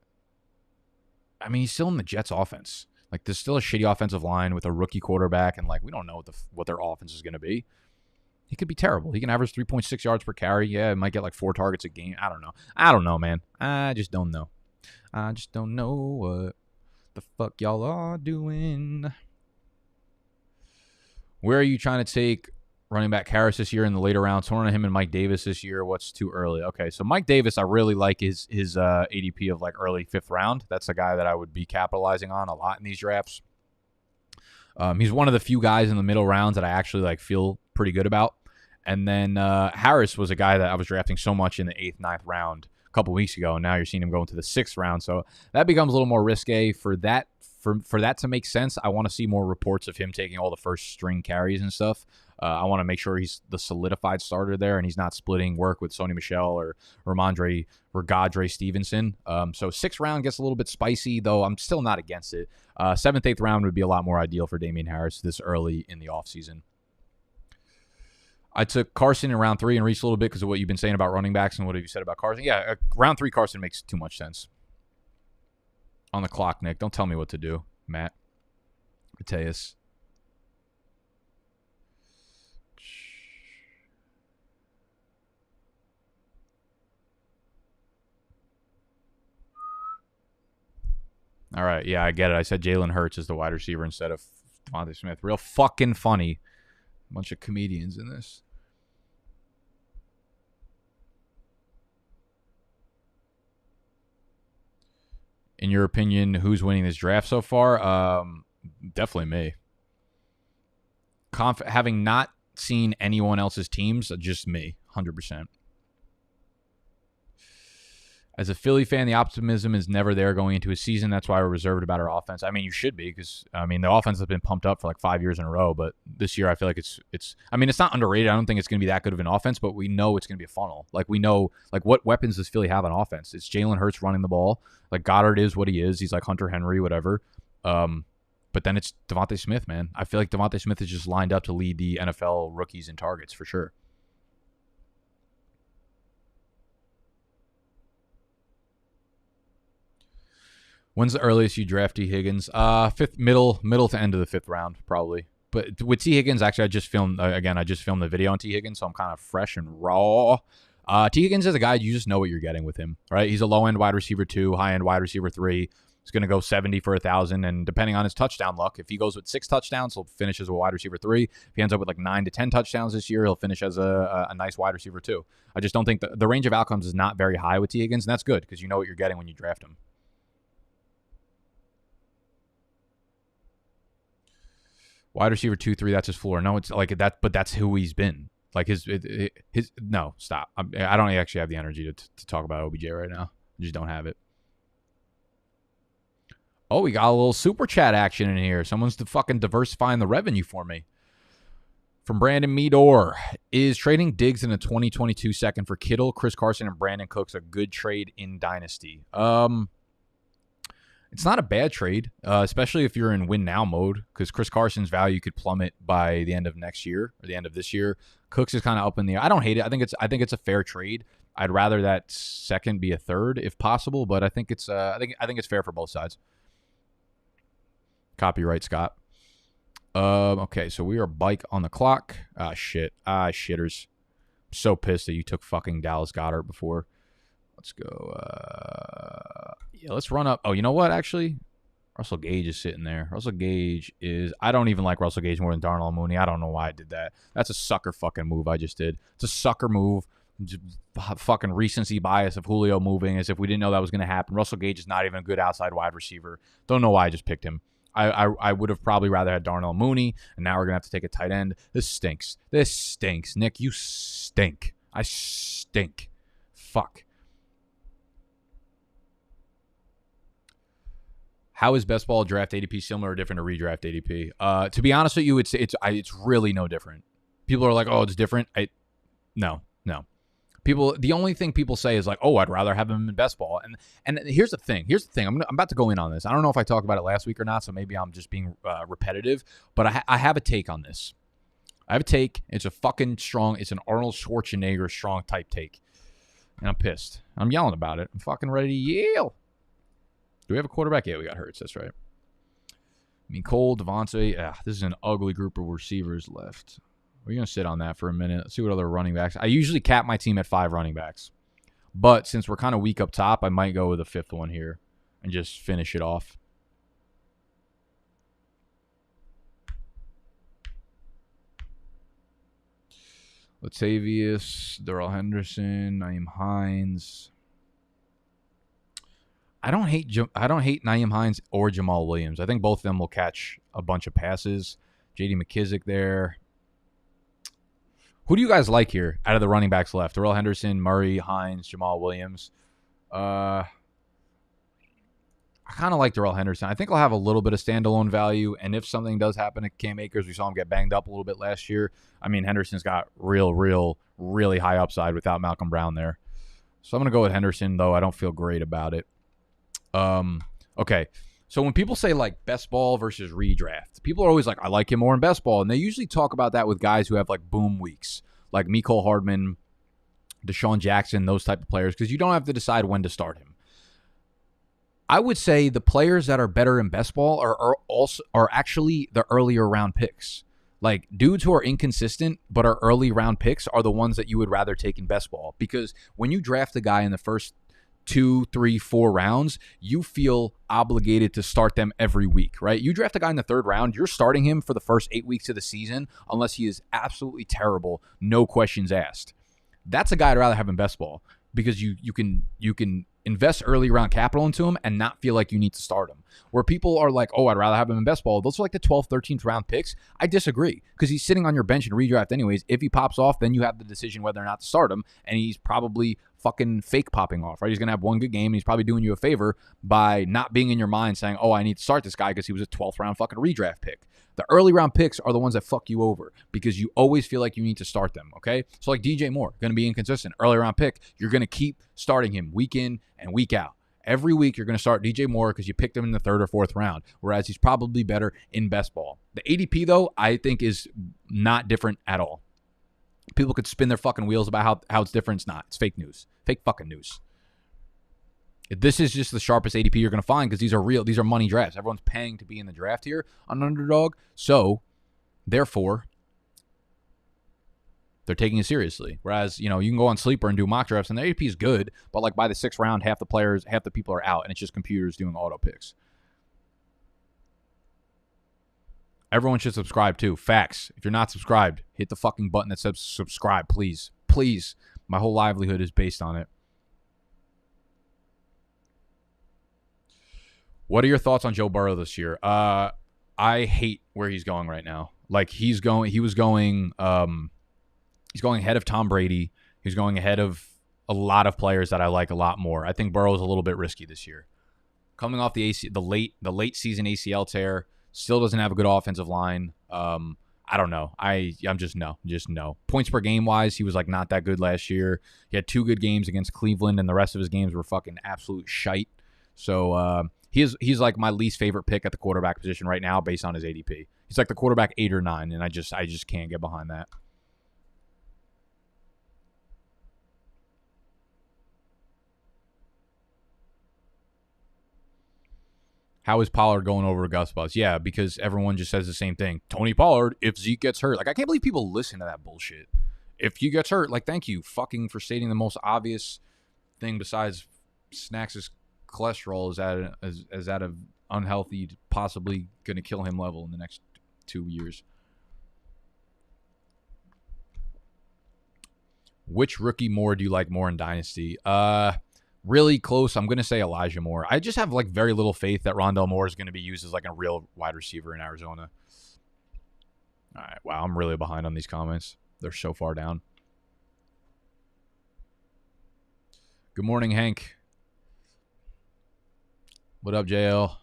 I mean, he's still in the Jets offense. Like, there's still a shitty offensive line with a rookie quarterback, and, like, we don't know what their offense is going to be. He could be terrible. He can average 3.6 yards per carry. Yeah, it might get like 4 targets a game. I don't know. I don't know, man. I just don't know. I just don't know what the fuck y'all are doing. Where are you trying to take running back Harris this year in the later rounds? Torn on him and Mike Davis this year. What's too early? Okay, so Mike Davis, I really like his ADP of like early 5th round. That's a guy that I would be capitalizing on a lot in these drafts. He's one of the few guys in the middle rounds that I actually like feel pretty good about. And then Harris was a guy that I was drafting so much in the 8th, 9th round a couple weeks ago, and now you're seeing him go into the 6th round. So that becomes a little more risque. For that to make sense, I want to see more reports of him taking all the first string carries and stuff. I want to make sure he's the solidified starter there, and he's not splitting work with Sony Michel or Ragadre Stevenson. So 6th round gets a little bit spicy, though I'm still not against it. 7th, 8th round would be a lot more ideal for Damian Harris this early in the offseason. I took Carson in round 3 and reached a little bit because of what you've been saying about running backs and what have you said about Carson. Yeah, round 3 Carson makes too much sense. On the clock, Nick. Don't tell me what to do, Matt. Mateus. All right, yeah, I get it. I said Jalen Hurts is the wide receiver instead of Devonta Smith. Real fucking funny. Bunch of comedians in this. In your opinion, who's winning this draft so far? Definitely me. Having not seen anyone else's teams, just me, 100%. As a Philly fan, the optimism is never there going into a season. That's why we're reserved about our offense. I mean, you should be because, I mean, the offense has been pumped up for like 5 years in a row. But this year, I feel like it's not underrated. I don't think it's going to be that good of an offense, but we know it's going to be a funnel. Like, we know, like, what weapons does Philly have on offense? It's Jalen Hurts running the ball. Like, Goddard is what he is. He's like Hunter Henry, whatever. But then it's Devonta Smith, man. I feel like Devonta Smith is just lined up to lead the NFL rookies in targets for sure. When's the earliest you draft T. Higgins? Middle to end of the 5th round, probably. But with T. Higgins, actually, I just filmed the video on T. Higgins, so I'm kind of fresh and raw. T. Higgins is a guy, you just know what you're getting with him, right? He's a low-end wide receiver 2, high-end wide receiver 3. He's going to go 70 for 1,000, and depending on his touchdown luck, if he goes with 6 touchdowns, he'll finish as a wide receiver 3. If he ends up with like 9 to 10 touchdowns this year, he'll finish as a nice wide receiver 2. I just don't think the range of outcomes is not very high with T. Higgins, and that's good because you know what you're getting when you draft him. Wide receiver 2, 3, that's his floor. No, it's like that, but that's who he's been. Like no, stop. I don't actually have the energy to talk about OBJ right now. I just don't have it. Oh, we got a little super chat action in here. Someone's fucking diversifying the revenue for me. From Brandon Meador. Is trading Diggs in a 2022 second for Kittle, Chris Carson, and Brandon Cooks a good trade in Dynasty? It's not a bad trade, especially if you're in win now mode, because Chris Carson's value could plummet by the end of next year or the end of this year. Cooks is kind of up in the air. I don't hate it. I think it's a fair trade. I'd rather that second be a third if possible, but I think it's it's fair for both sides. Copyright Scott. Okay, so we are bike on the clock. Shitters. I'm so pissed that you took fucking Dallas Goedert before. Let's go. Let's run up. Oh, you know what, actually? Russell Gage is sitting there. Russell Gage is... I don't even like Russell Gage more than Darnell Mooney. I don't know why I did that. That's a sucker fucking move I just did. It's a sucker move. Just fucking recency bias of Julio moving as if we didn't know that was going to happen. Russell Gage is not even a good outside wide receiver. Don't know why I just picked him. I would have probably rather had Darnell Mooney, and now we're going to have to take a tight end. This stinks. Nick, you stink. I stink. Fuck. How is best ball draft ADP similar or different to redraft ADP? To be honest with you, it's really no different. People are like, oh, it's different. No. People, the only thing people say is like, oh, I'd rather have him in best ball. And here's the thing. I'm about to go in on this. I don't know if I talked about it last week or not, so maybe I'm just being repetitive. But I have a take on this. I have a take. It's a fucking strong. It's an Arnold Schwarzenegger strong type take. And I'm pissed. I'm yelling about it. I'm fucking ready to yell. Do we have a quarterback? Yeah, we got Hurts. That's right. I mean, Cole, Devontae. This is an ugly group of receivers left. We're going to sit on that for a minute. Let's see what other running backs. I usually cap my team at 5 running backs. But since we're kind of weak up top, I might go with a 5th one here and just finish it off. Latavius, Darrell Henderson, Nyheim Hines. I don't hate Nyheim Hines or Jamal Williams. I think both of them will catch a bunch of passes. J.D. McKissick there. Who do you guys like here out of the running backs left? Darrell Henderson, Murray, Hines, Jamal Williams. I kind of like Darrell Henderson. I think I'll have a little bit of standalone value, and if something does happen to Cam Akers, we saw him get banged up a little bit last year. I mean, Henderson's got really high upside without Malcolm Brown there. So I'm going to go with Henderson, though I don't feel great about it. Okay. So when people say like best ball versus redraft, people are always like, I like him more in best ball. And they usually talk about that with guys who have like boom weeks, like Mecole Hardman, Deshaun Jackson, those type of players, because you don't have to decide when to start him. I would say the players that are better in best ball are actually the earlier round picks. Like dudes who are inconsistent but are early round picks are the ones that you would rather take in best ball, because when you draft a guy in the first 2, 3, 4 rounds, you feel obligated to start them every week, right? You draft a guy in the 3rd round, you're starting him for the first 8 weeks of the season unless he is absolutely terrible, no questions asked. That's a guy I'd rather have in best ball, because you can invest early round capital into him and not feel like you need to start him. Where people are like, oh, I'd rather have him in best ball. Those are like the 12th, 13th round picks. I disagree, because he's sitting on your bench in redraft anyways. If he pops off, then you have the decision whether or not to start him, and he's probably fucking fake popping off, right? He's going to have one good game, and he's probably doing you a favor by not being in your mind saying, oh, I need to start this guy because he was a 12th round fucking redraft pick. The early round picks are the ones that fuck you over because you always feel like you need to start them, okay? So like DJ Moore, going to be inconsistent. Early round pick, you're going to keep starting him week in and week out. Every week you're going to start DJ Moore because you picked him in the 3rd or 4th round, whereas he's probably better in best ball. The ADP, though, I think is not different at all. People could spin their fucking wheels about how it's different. It's not. It's fake news. Fake fucking news. This is just the sharpest ADP you're going to find because these are real. These are money drafts. Everyone's paying to be in the draft here on Underdog. So, therefore, they're taking it seriously. Whereas, you can go on Sleeper and do mock drafts, and the ADP is good, but like by the 6th round, half the people are out, and it's just computers doing auto picks. Everyone should subscribe too. Facts. If you're not subscribed, hit the fucking button that says subscribe, please. Please. My whole livelihood is based on it. What are your thoughts on Joe Burrow this year? I hate where he's going right now. Like he's going ahead of Tom Brady. He's going ahead of a lot of players that I like a lot more. I think Burrow's a little bit risky this year. Coming off the late season ACL tear, still doesn't have a good offensive line. I don't know. I'm just no. Points per game wise, he was like not that good last year. He had 2 good games against Cleveland, and the rest of his games were fucking absolute shite. So he's like my least favorite pick at the quarterback position right now based on his ADP. He's like the quarterback 8 or 9, and I just can't get behind that. How is Pollard going over Gus Bus? Yeah, because everyone just says the same thing. Tony Pollard, if Zeke gets hurt. Like, I can't believe people listen to that bullshit. If he gets hurt, like, thank you fucking for stating the most obvious thing besides Snacks' cholesterol is at a unhealthy, possibly going to kill him level in the next 2 years. Which rookie more do you like more in Dynasty? Really close. I'm going to say Elijah Moore. I just have like very little faith that Rondale Moore is going to be used as like a real wide receiver in Arizona. All right. Wow. I'm really behind on these comments. They're so far down. Good morning, Hank. What up, JL?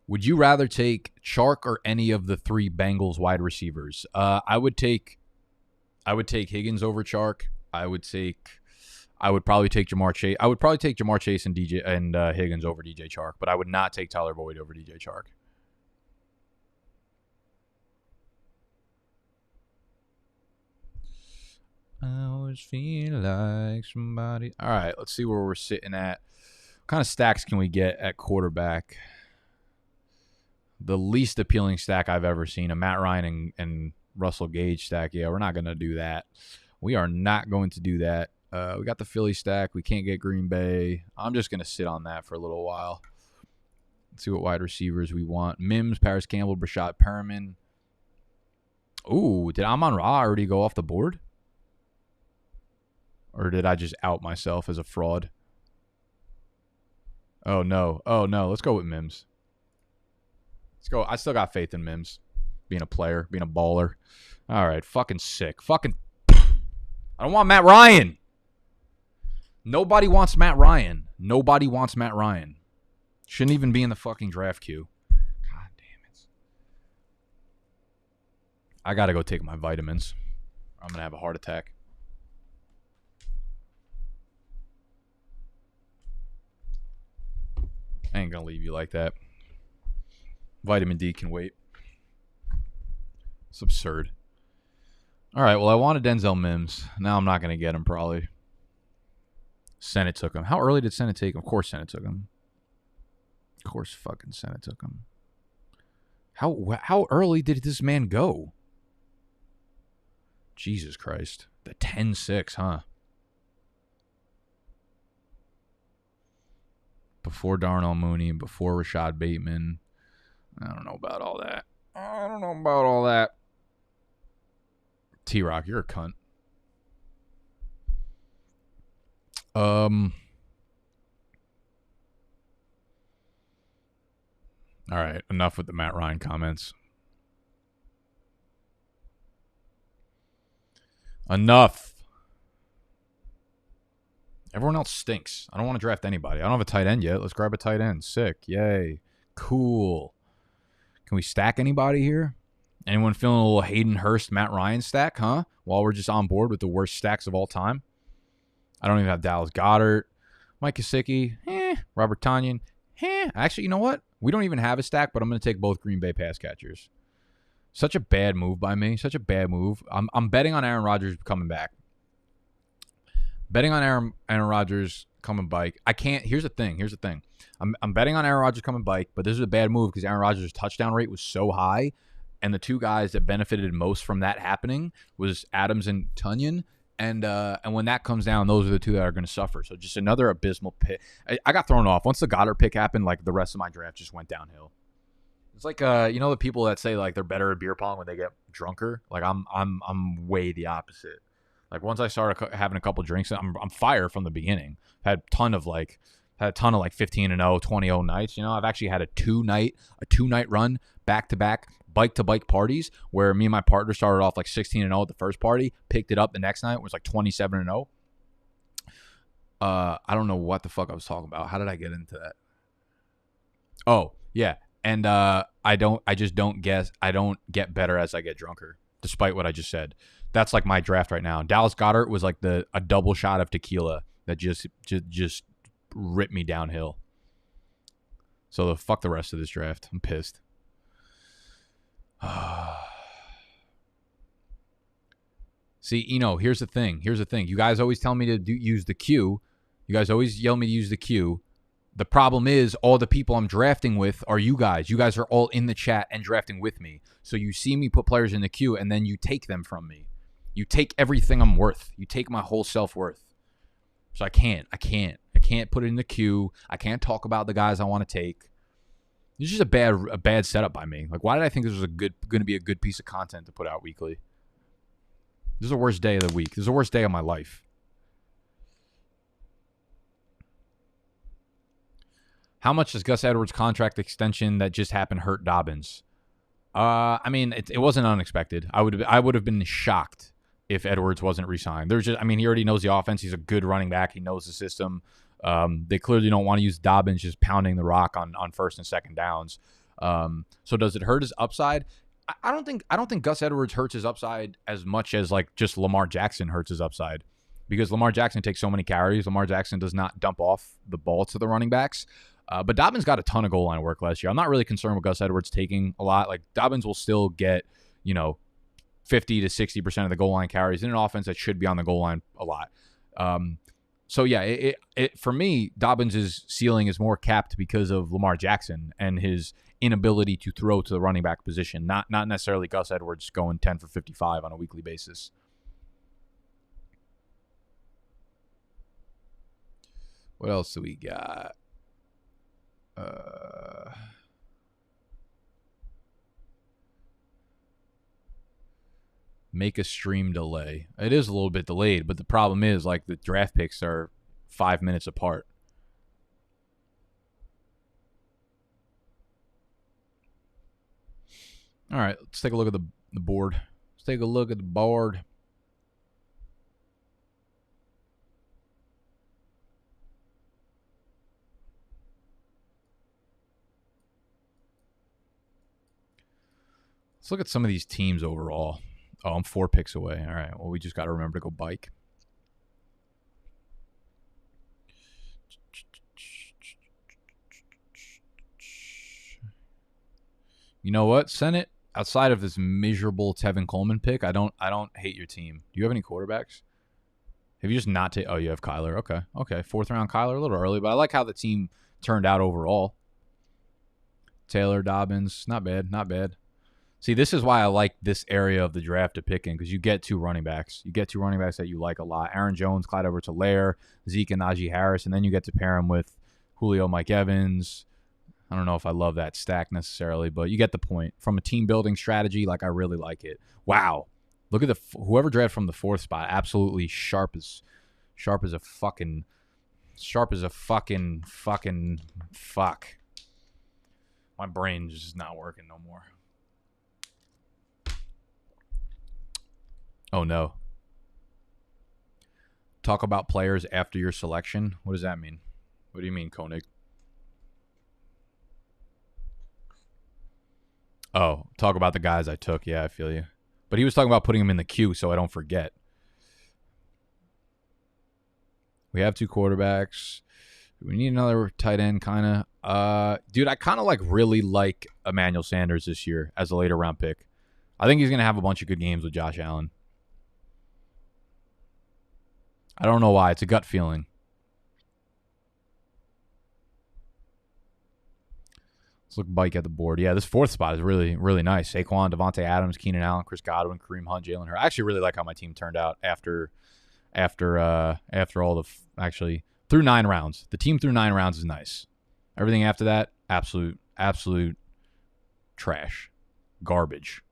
Would you rather take Chark or any of the 3 Bengals wide receivers? I would take Higgins over Chark. I would probably take Jamar Chase. I would probably take Jamar Chase and Higgins over DJ Chark, but I would not take Tyler Boyd over DJ Chark. I always feel like somebody. All right, let's see where we're sitting at. What kind of stacks can we get at quarterback? The least appealing stack I've ever seen, a Matt Ryan and Russell Gage stack. Yeah, we're not going to do that. We are not going to do that. We got the Philly stack. We can't get Green Bay. I'm just going to sit on that for a little while. Let's see what wide receivers we want. Mims, Paris Campbell, Brashad Perriman. Ooh, did Amon-Ra already go off the board? Or did I just out myself as a fraud? Oh, no. Oh, no. Let's go with Mims. Let's go. I still got faith in Mims. Being a player. Being a baller. All right. Fucking sick. Fucking. I don't want Matt Ryan. Nobody wants Matt Ryan. Nobody wants Matt Ryan. Shouldn't even be in the fucking draft queue. God damn it. I got to go take my vitamins. I'm going to have a heart attack. I ain't going to leave you like that. Vitamin D can wait. It's absurd. All right, well, I wanted Denzel Mims. Now I'm not going to get him, probably. Senate took him. How early did Senate take him? Of course Senate took him. Of course fucking Senate took him. How early did this man go? Jesus Christ. The 10-6, huh? Before Darnell Mooney, before Rashad Bateman. I don't know about all that. I don't know about all that. T-Rock, you're a cunt. All right, enough with the Matt Ryan comments. Enough. Everyone else stinks. I don't want to draft anybody. I don't have a tight end yet. Let's grab a tight end. Sick. Yay. Cool. Can we stack anybody here? Anyone feeling a little Hayden Hurst, Matt Ryan stack, huh? While we're just on board with the worst stacks of all time. I don't even have Dallas Goedert, Mike Gesicki, Robert Tonyan, Actually, you know what? We don't even have a stack, but I'm going to take both Green Bay pass catchers. Such a bad move by me. Such a bad move. I'm betting on Aaron Rodgers coming back. Betting on Aaron Rodgers coming back. I can't. Here's the thing. I'm betting on Aaron Rodgers coming back, but this is a bad move because Aaron Rodgers' touchdown rate was so high, and the two guys that benefited most from that happening was Adams and Tonyan. And when that comes down, those are the two that are going to suffer. So just another abysmal pick. I got thrown off. Once the Goddard pick happened, like the rest of my draft just went downhill. It's like you know the people that say like they're better at beer pong when they get drunker. Like I'm way the opposite. Like once I started having a couple drinks, I'm fire from the beginning. Had a ton of like 15-0, 20-0 nights. You know, I've actually had a two night run back to back. Bike-to-bike parties where me and my partner started off like 16-0 at the first party, picked it up the next night, was like 27-0. I don't know what the fuck I was talking about. How did I get into that? Oh, yeah. And I just don't get better as I get drunker, despite what I just said. That's like my draft right now. Dallas Goedert was like a double shot of tequila that just ripped me downhill. So fuck the rest of this draft. I'm pissed. See, here's the thing. You guys always tell me to use the Q. You guys always yell me to use the Q. The problem is all the people I'm drafting with are you guys. You guys are all in the chat and drafting with me. So you see me put players in the queue and then you take them from me. You take everything I'm worth. You take my whole self-worth. So I can't put it in the queue. I can't talk about the guys I want to take. It's just a bad setup by me. Like, why did I think this was going to be a good piece of content to put out weekly? This is the worst day of the week. This is the worst day of my life. How much does Gus Edwards' contract extension that just happened hurt Dobbins? I mean, it wasn't unexpected. I would have been shocked if Edwards wasn't re-signed. He already knows the offense. He's a good running back. He knows the system. They clearly don't want to use Dobbins just pounding the rock on first and second downs. So does it hurt his upside? I don't think Gus Edwards hurts his upside as much as like just Lamar Jackson hurts his upside, because Lamar Jackson takes so many carries. Lamar Jackson does not dump off the ball to the running backs. But Dobbins got a ton of goal line work last year. I'm not really concerned with Gus Edwards taking a lot. Like Dobbins will still get 50 to 60% of the goal line carries in an offense that should be on the goal line a lot. So yeah, for me, Dobbins' ceiling is more capped because of Lamar Jackson and his inability to throw to the running back position. Not necessarily Gus Edwards going 10 for 55 on a weekly basis. What else do we got? Make a stream delay. It is a little bit delayed, but the problem is like the draft picks are 5 minutes apart. All right, let's take a look at the board. Let's take a look at the board. Let's look at some of these teams overall. Oh, I'm 4 picks away. All right, well, we just got to remember to go bike. You know what, Senate? Outside of this miserable Tevin Coleman pick, I don't hate your team. Do you have any quarterbacks? Have you just not taken? Oh, you have Kyler. Okay. 4th round Kyler, a little early, but I like how the team turned out overall. Taylor, Dobbins, not bad. See, this is why I like this area of the draft to pick in, because you get 2 running backs. You get 2 running backs that you like a lot. Aaron Jones, Clyde Edwards-Helaire, Zeke and Najee Harris, and then you get to pair him with Julio, Mike Evans. I don't know if I love that stack necessarily, but you get the point. From a team-building strategy, like, I really like it. Wow. Look at whoever drafted from the 4th spot, absolutely sharp as a fucking fuck. My brain is just not working no more. Oh, no. Talk about players after your selection. What does that mean? What do you mean, Koenig? Oh, talk about the guys I took. Yeah, I feel you. But he was talking about putting them in the queue so I don't forget. We have 2 quarterbacks. We need another tight end, kind of. Dude, I kind of really like Emmanuel Sanders this year as a later round pick. I think he's going to have a bunch of good games with Josh Allen. I don't know why. It's a gut feeling. Let's look bike at the board. Yeah, this 4th spot is really, really nice. Saquon, Devonta Adams, Keenan Allen, Chris Godwin, Kareem Hunt, Jalen Hurts. I actually really like how my team turned out after all the through 9 rounds. The team through 9 rounds is nice. Everything after that, absolute trash, garbage.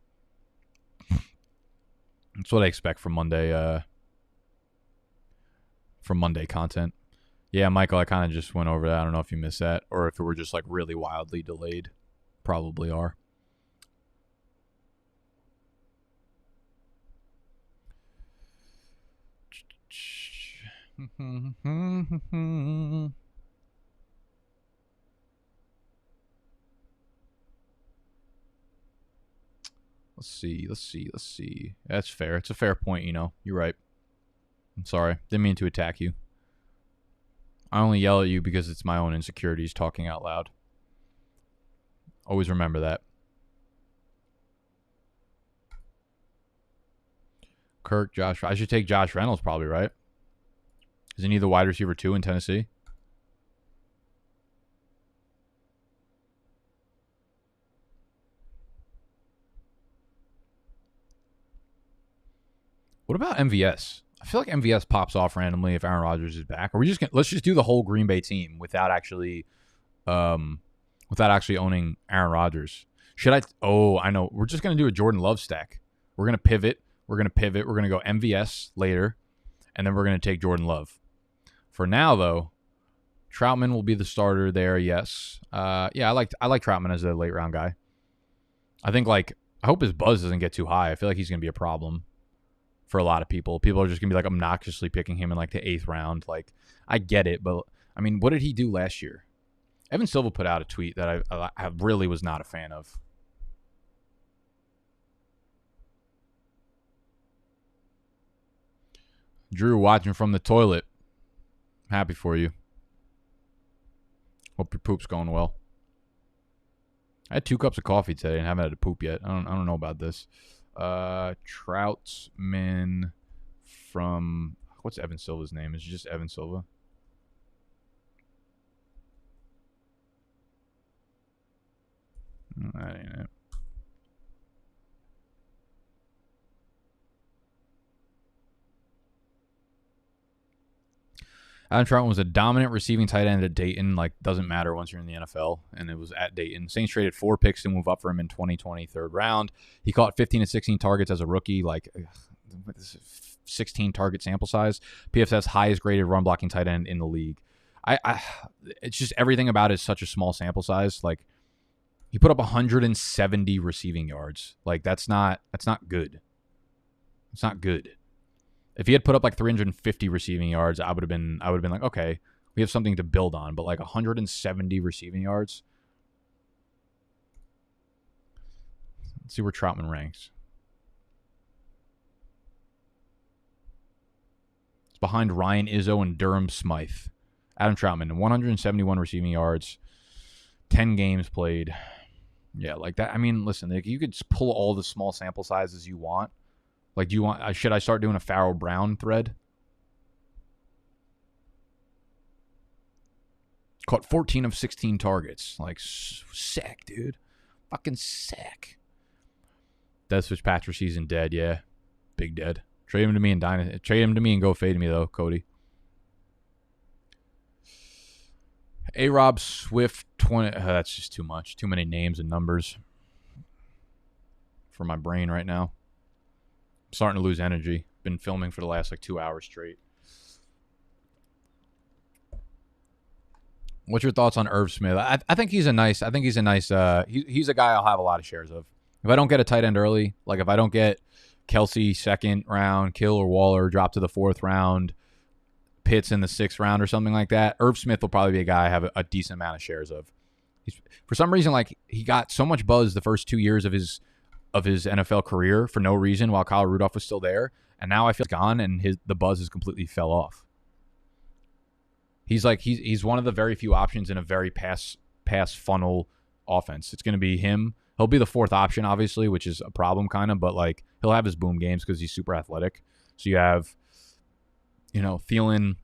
That's what I expect from Monday. From Monday content. Yeah, Michael, I kind of just went over that. I don't know if you missed that or if it were just really wildly delayed. Probably are. Let's see. That's fair. It's a fair point, You're right. I'm sorry. Didn't mean to attack you. I only yell at you because it's my own insecurities talking out loud. Always remember that. Kirk, Josh. I should take Josh Reynolds probably, right? Isn't he the wide receiver 2 in Tennessee? What about MVS? I feel like MVS pops off randomly if Aaron Rodgers is back. Or let's just do the whole Green Bay team without actually owning Aaron Rodgers. Oh, I know. We're just gonna do a Jordan Love stack. We're gonna pivot. We're gonna go MVS later, and then we're gonna take Jordan Love. For now, though, Troutman will be the starter there. Yes. Yeah, I like Troutman as a late round guy. I think I hope his buzz doesn't get too high. I feel like he's gonna be a problem for a lot of people. People are just going to be obnoxiously picking him in the 8th round. I get it, but I mean, what did he do last year? Evan Silva put out a tweet that I really was not a fan of. Drew, watching from the toilet. Happy for you. Hope your poop's going well. I had 2 cups of coffee today and haven't had to poop yet. I don't know about this. Troutsman from What's Evan Silva's name? Is it just Evan Silva? That ain't it. Adam Troutman was a dominant receiving tight end at Dayton. Like, doesn't matter once you're in the NFL, and it was at Dayton. Saints traded 4 picks to move up for him in 2020, third round. He caught 15 to 16 targets as a rookie, like 16 target sample size. PFF's highest graded run blocking tight end in the league. It's just everything about it is such a small sample size. Like, he put up 170 receiving yards. Like, that's not good. It's not good. If he had put up like 350 receiving yards, I would have been like, okay, we have something to build on. But like 170 receiving yards. Let's see where Troutman ranks. It's behind Ryan Izzo and Durham Smythe. Adam Troutman, 171 receiving yards, 10 games played. Yeah, like that. I mean, listen, like, you could pull all the small sample sizes you want. Like, do you want? Should I start doing a Farrell Brown thread? Caught 14 of 16 targets. Like, sick, dude. Fucking sick. Dead Switch Patcher season dead, yeah. Big dead. Trade him to me and Trade him to me and go fade me, though, Cody. A-Rob Swift 20. That's just too much. Too many names and numbers for my brain right now. Starting to lose energy. Been filming for the last like 2 hours straight. What's your thoughts on Irv Smith? I think he's a nice. He's a guy I'll have a lot of shares of. If I don't get a tight end early, like if I don't get Kelsey second round, Kill or Waller drop to the 4th round, Pitts in the 6th round or something like that, Irv Smith will probably be a guy I have a decent amount of shares of. For some reason, like, he got so much buzz the first 2 years of his NFL career for no reason while Kyle Rudolph was still there, and now I feel it's gone and the buzz has completely fell off. He's one of the very few options in a very pass funnel offense. It's going to be him. He'll be the 4th option, obviously, which is a problem kind of, but like, he'll have his boom games because he's super athletic. So you have, Thielen,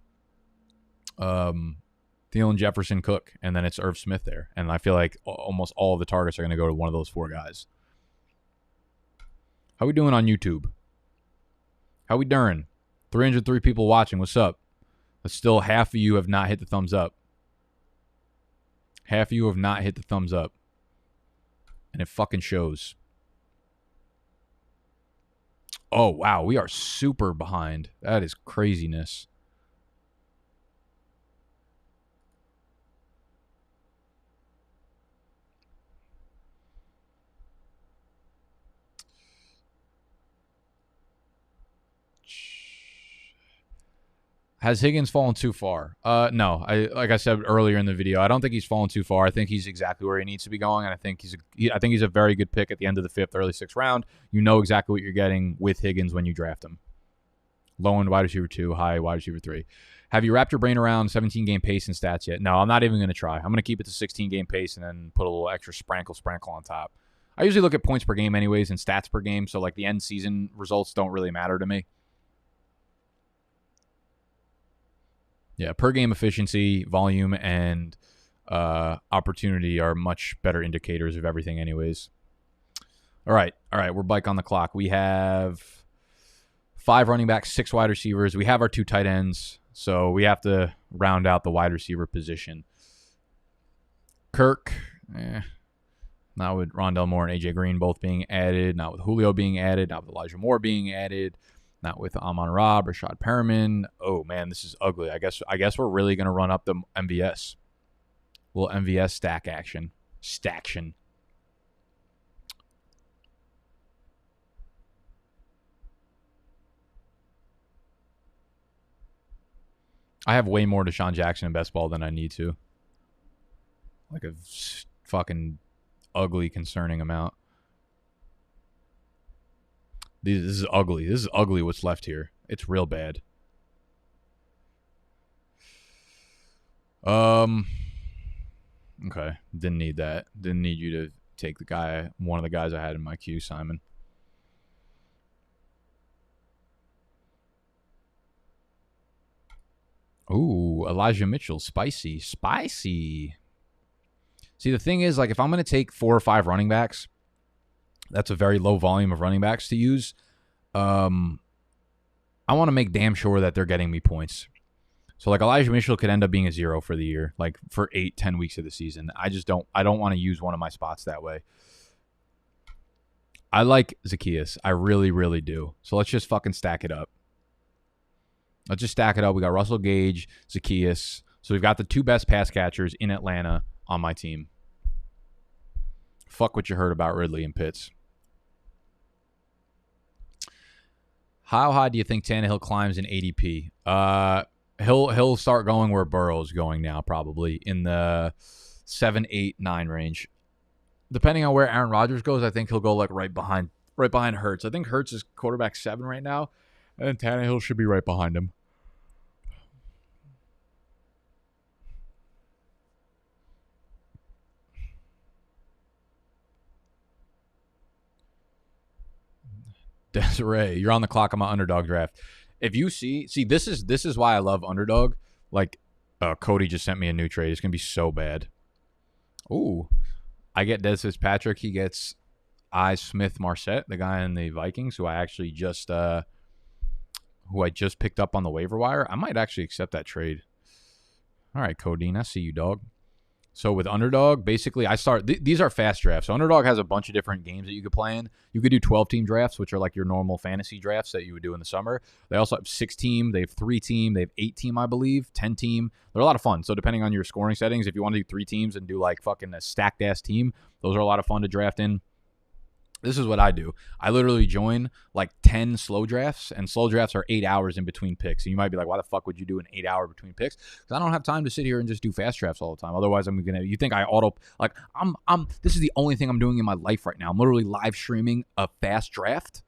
Jefferson, Cook, and then it's Irv Smith there. And I feel like almost all of the targets are going to go to one of those 4 guys. How we doing on YouTube? How we doing? 303 people watching. What's up? But still, half of you have not hit the thumbs up. Half of you have not hit the thumbs up. And it fucking shows. Oh, wow. We are super behind. That is craziness. Has Higgins fallen too far? No. Like I said earlier in the video, I don't think he's fallen too far. I think he's exactly where he needs to be going, and I think he's a very good pick at the end of the 5th, early 6th round. You know exactly what you're getting with Higgins when you draft him. Low end wide receiver 2, high wide receiver 3. Have you wrapped your brain around 17-game pace and stats yet? No, I'm not even going to try. I'm going to keep it to 16-game pace and then put a little extra sprinkle on top. I usually look at points per game anyways and stats per game, so like the end season results don't really matter to me. Yeah, per game efficiency, volume, and opportunity are much better indicators of everything anyways. All right, we're back on the clock. We have 5 running backs, 6 wide receivers. We have our 2 tight ends, so we have to round out the wide receiver position. Kirk, not with Rondell Moore and A.J. Green both being added, not with Julio being added, not with Elijah Moore being added. Not with Amon-Ra, Rashad Perriman. Oh, man, this is ugly. I guess we're really going to run up the MVS. Little MVS stack action. Staction. I have way more Deshaun Jackson in best ball than I need to. Like a fucking ugly, concerning amount. This is ugly. This is ugly what's left here. It's real bad. Okay. Didn't need that. Didn't need you to take one of the guys I had in my queue, Simon. Ooh, Elijah Mitchell. Spicy. Spicy. See, the thing is, like, if I'm going to take 4 or 5 running backs, that's a very low volume of running backs to use. I want to make damn sure that they're getting me points. So, like, Elijah Mitchell could end up being a 0 for the year, like, for 8-10 weeks of the season. I don't want to use one of my spots that way. I like Zacchaeus. I really, really do. So, let's just fucking stack it up. Let's just stack it up. We got Russell Gage, Zacchaeus. So, we've got the 2 best pass catchers in Atlanta on my team. Fuck what you heard about Ridley and Pitts. How high do you think Tannehill climbs in ADP? He'll start going where Burrow's going now, probably in the 7, 8, 9 range. Depending on where Aaron Rodgers goes, I think he'll go like right behind Hurts. I think Hurts is quarterback 7 right now, and Tannehill should be right behind him. Desiree, you're on the clock on my Underdog draft. If you see this is why I love Underdog. Like, Cody just sent me a new trade. It's gonna be so bad. Ooh, I get Des Fitzpatrick. He gets Smith Marset, the guy in the Vikings, who I just picked up on the waiver wire. I might actually accept that trade. All right, Codeine, I see you, dog. So with Underdog, basically, these are fast drafts. So Underdog has a bunch of different games that you could play in. You could do 12-team drafts, which are like your normal fantasy drafts that you would do in the summer. They also have 6-team. They have 3-team. They have 8-team, I believe, 10-team. They're a lot of fun. So depending on your scoring settings, if you want to do 3 teams and do like fucking a stacked-ass team, those are a lot of fun to draft in. This is what I do. I literally join like 10 slow drafts, and slow drafts are 8 hours in between picks. And you might be like, why the fuck would you do an 8 hour between picks? Because I don't have time to sit here and just do fast drafts all the time. Otherwise, you think I this is the only thing I'm doing in my life right now. I'm literally live streaming a fast draft,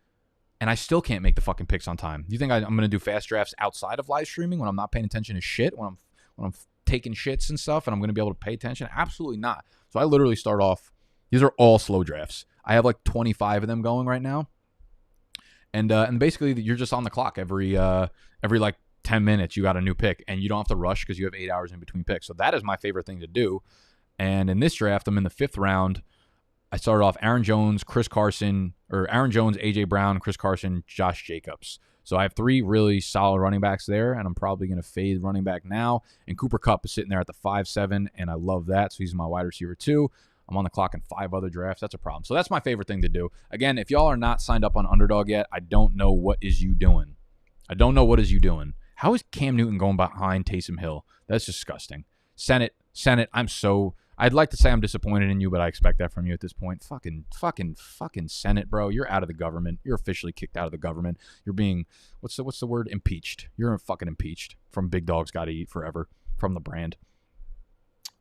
and I still can't make the fucking picks on time. You think I'm going to do fast drafts outside of live streaming when I'm not paying attention to shit, when I'm taking shits and stuff, and I'm going to be able to pay attention? Absolutely not. So I literally start off, these are all slow drafts. I have like 25 of them going right now. And basically you're just on the clock every like 10 minutes you got a new pick, and you don't have to rush because you have 8 hours in between picks. So that is my favorite thing to do. And in this draft, I'm in the 5th round. I started off Aaron Jones, AJ Brown, Chris Carson, Josh Jacobs. So I have 3 really solid running backs there, and I'm probably going to fade running back now. And Cooper Kupp is sitting there at the 5-7, and I love that. So he's my wide receiver 2. I'm on the clock in 5 other drafts. That's a problem. So that's my favorite thing to do. Again, if y'all are not signed up on Underdog yet, I don't know what is you doing. How is Cam Newton going behind Taysom Hill? That's disgusting. Senate, I'd like to say I'm disappointed in you, but I expect that from you at this point. Fucking Senate, bro. You're out of the government. You're officially kicked out of the government. You're being, what's the word? Impeached. You're fucking impeached from Big Dog's Gotta Eat Forever, from the brand.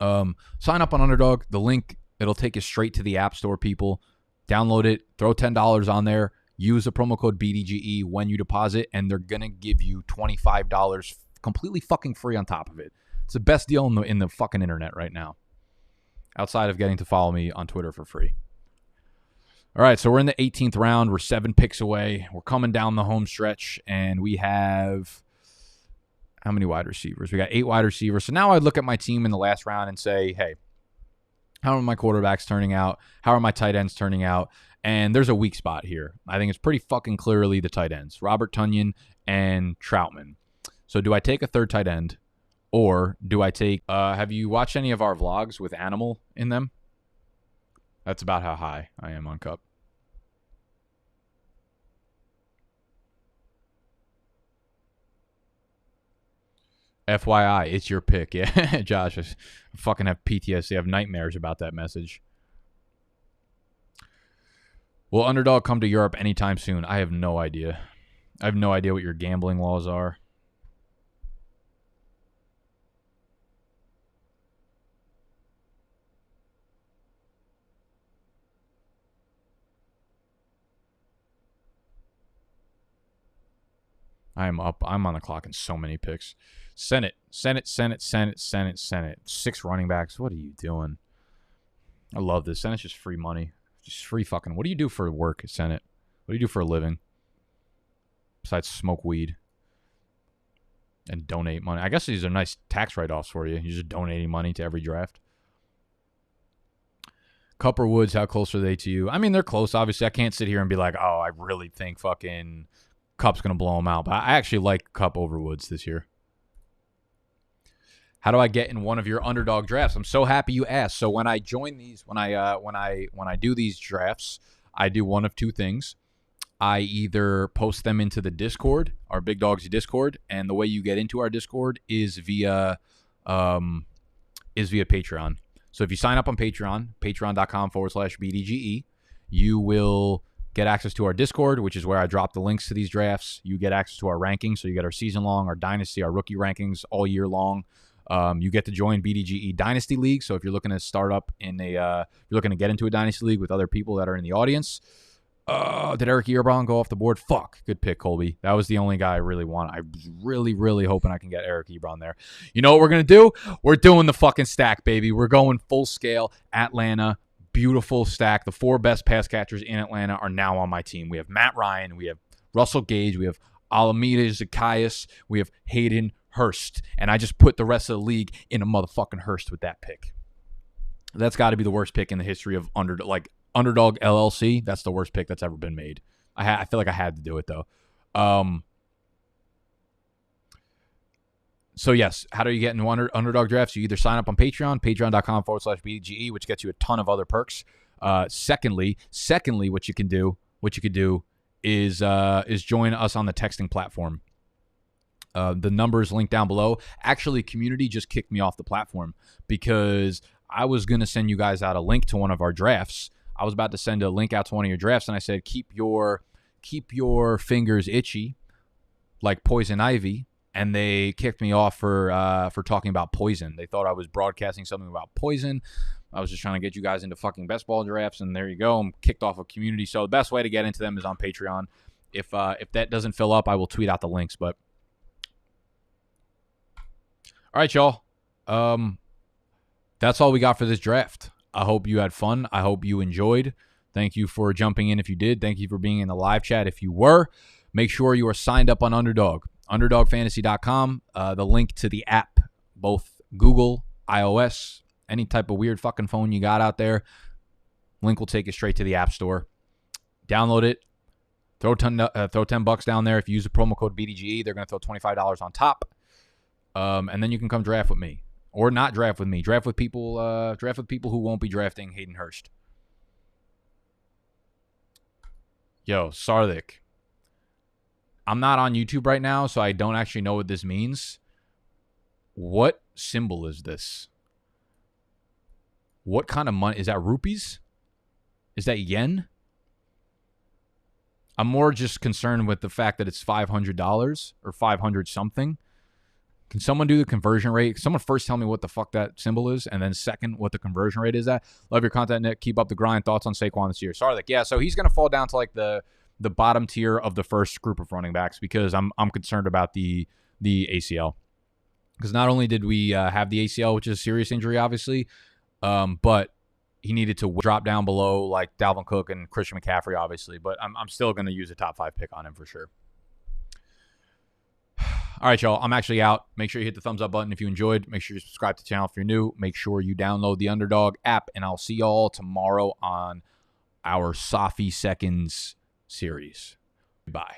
Sign up on Underdog. The link, it'll take you straight to the App Store, people. Download it. Throw $10 on there. Use the promo code BDGE when you deposit, and they're going to give you $25 completely fucking free on top of it. It's the best deal in the fucking internet right now, outside of getting to follow me on Twitter for free. All right, so we're in the 18th round. We're 7 picks away. We're coming down the home stretch, and we have... how many wide receivers? We got 8 wide receivers. So now I look at my team in the last round and say, hey, how are my quarterbacks turning out? How are my tight ends turning out? And there's a weak spot here. I think it's pretty fucking clearly the tight ends, Robert Tonyan and Troutman. So do I take a 3rd tight end, or do I take... have you watched any of our vlogs with Animal in them? That's about how high I am on Cup. FYI, it's your pick. Yeah, Josh, I fucking have PTSD. I have nightmares about that message. Will Underdog come to Europe anytime soon? I have no idea. I have no idea what your gambling laws are. I'm up. I'm on the clock in so many picks. Senate. 6 running backs. What are you doing? I love this. Senate's just free money. Just free fucking... What do you do for work, Senate? What do you do for a living? Besides smoke weed. and donate money. I guess these are nice tax write-offs for you. You're just donating money to every draft. Cup or Woods, how close are they to you? I mean, they're close. Obviously, I can't sit here and be like, oh, I really think fucking Cup's going to blow them out. But I actually like Cup over Woods this year. How do I get in one of your Underdog drafts? I'm so happy you asked. So when I join these, when I do these drafts, I do one of two things. I either post them into the Discord, our Big Dogs Discord, and the way you get into our Discord is via Patreon. So if you sign up on Patreon, patreon.com/BDGE, you will get access to our Discord, which is where I drop the links to these drafts. You get access to our rankings, so you get our season long, our dynasty, our rookie rankings all year long. You get to join BDGE Dynasty League. So if you're looking to start up in you're looking to get into a Dynasty League with other people that are in the audience. Did Eric Ebron go off the board? Fuck. Good pick, Colby. That was the only guy I really want. I was really, really hoping I can get Eric Ebron there. You know what we're going to do? We're doing the fucking stack, baby. We're going full scale. Atlanta, beautiful stack. The 4 best pass catchers in Atlanta are now on my team. We have Matt Ryan. We have Russell Gage. We have Alameda Zacchaeus. We have Hayden Hurst. And I just put the rest of the league in a motherfucking Hurst with that pick. That's got to be the worst pick in the history of Underdog LLC. That's the worst pick that's ever been made. I feel like I had to do it, though. So, yes, how do you get into Underdog drafts? You either sign up on Patreon, patreon.com/BDGE, which gets you a ton of other perks. Secondly, what you could do is join us on the texting platform. The number is linked down below. Actually, community just kicked me off the platform because I was going to send you guys out a link to one of our drafts. I was about to send a link out to one of your drafts, and I said, keep your fingers itchy like poison ivy. And they kicked me off for talking about poison. They thought I was broadcasting something about poison. I was just trying to get you guys into fucking best ball drafts, and there you go. I'm kicked off a community. So the best way to get into them is on Patreon. If that doesn't fill up, I will tweet out the links. But all right, y'all. That's all we got for this draft. I hope you had fun. I hope you enjoyed. Thank you for jumping in if you did. Thank you for being in the live chat if you were. Make sure you are signed up on Underdog. UnderdogFantasy.com. The link to the app, both Google, iOS, any type of weird fucking phone you got out there. Link will take you straight to the App Store. Download it. Throw $10 down there. If you use the promo code BDGE, they're going to throw $25 on top. And then you can come draft with me. Or not draft with me. Draft with people who won't be drafting Hayden Hurst. Yo, Sarthik. I'm not on YouTube right now, so I don't actually know what this means. What symbol is this? What kind of money? Is that rupees? Is that yen? I'm more just concerned with the fact that it's $500 or 500 something. Can someone do the conversion rate? Someone first tell me what the fuck that symbol is, and then second, what the conversion rate is at. Love your content, Nick. Keep up the grind. Thoughts on Saquon this year? Sorry, yeah, so he's going to fall down to like the bottom tier of the first group of running backs because I'm concerned about the ACL. Because not only did we have the ACL, which is a serious injury, obviously, but he needed to drop down below like Dalvin Cook and Christian McCaffrey, obviously. But I'm still going to use a top 5 pick on him for sure. All right, y'all. I'm actually out. Make sure you hit the thumbs up button if you enjoyed. Make sure you subscribe to the channel if you're new. Make sure you download the Underdog app, and I'll see y'all tomorrow on our Safi Seconds series. Bye.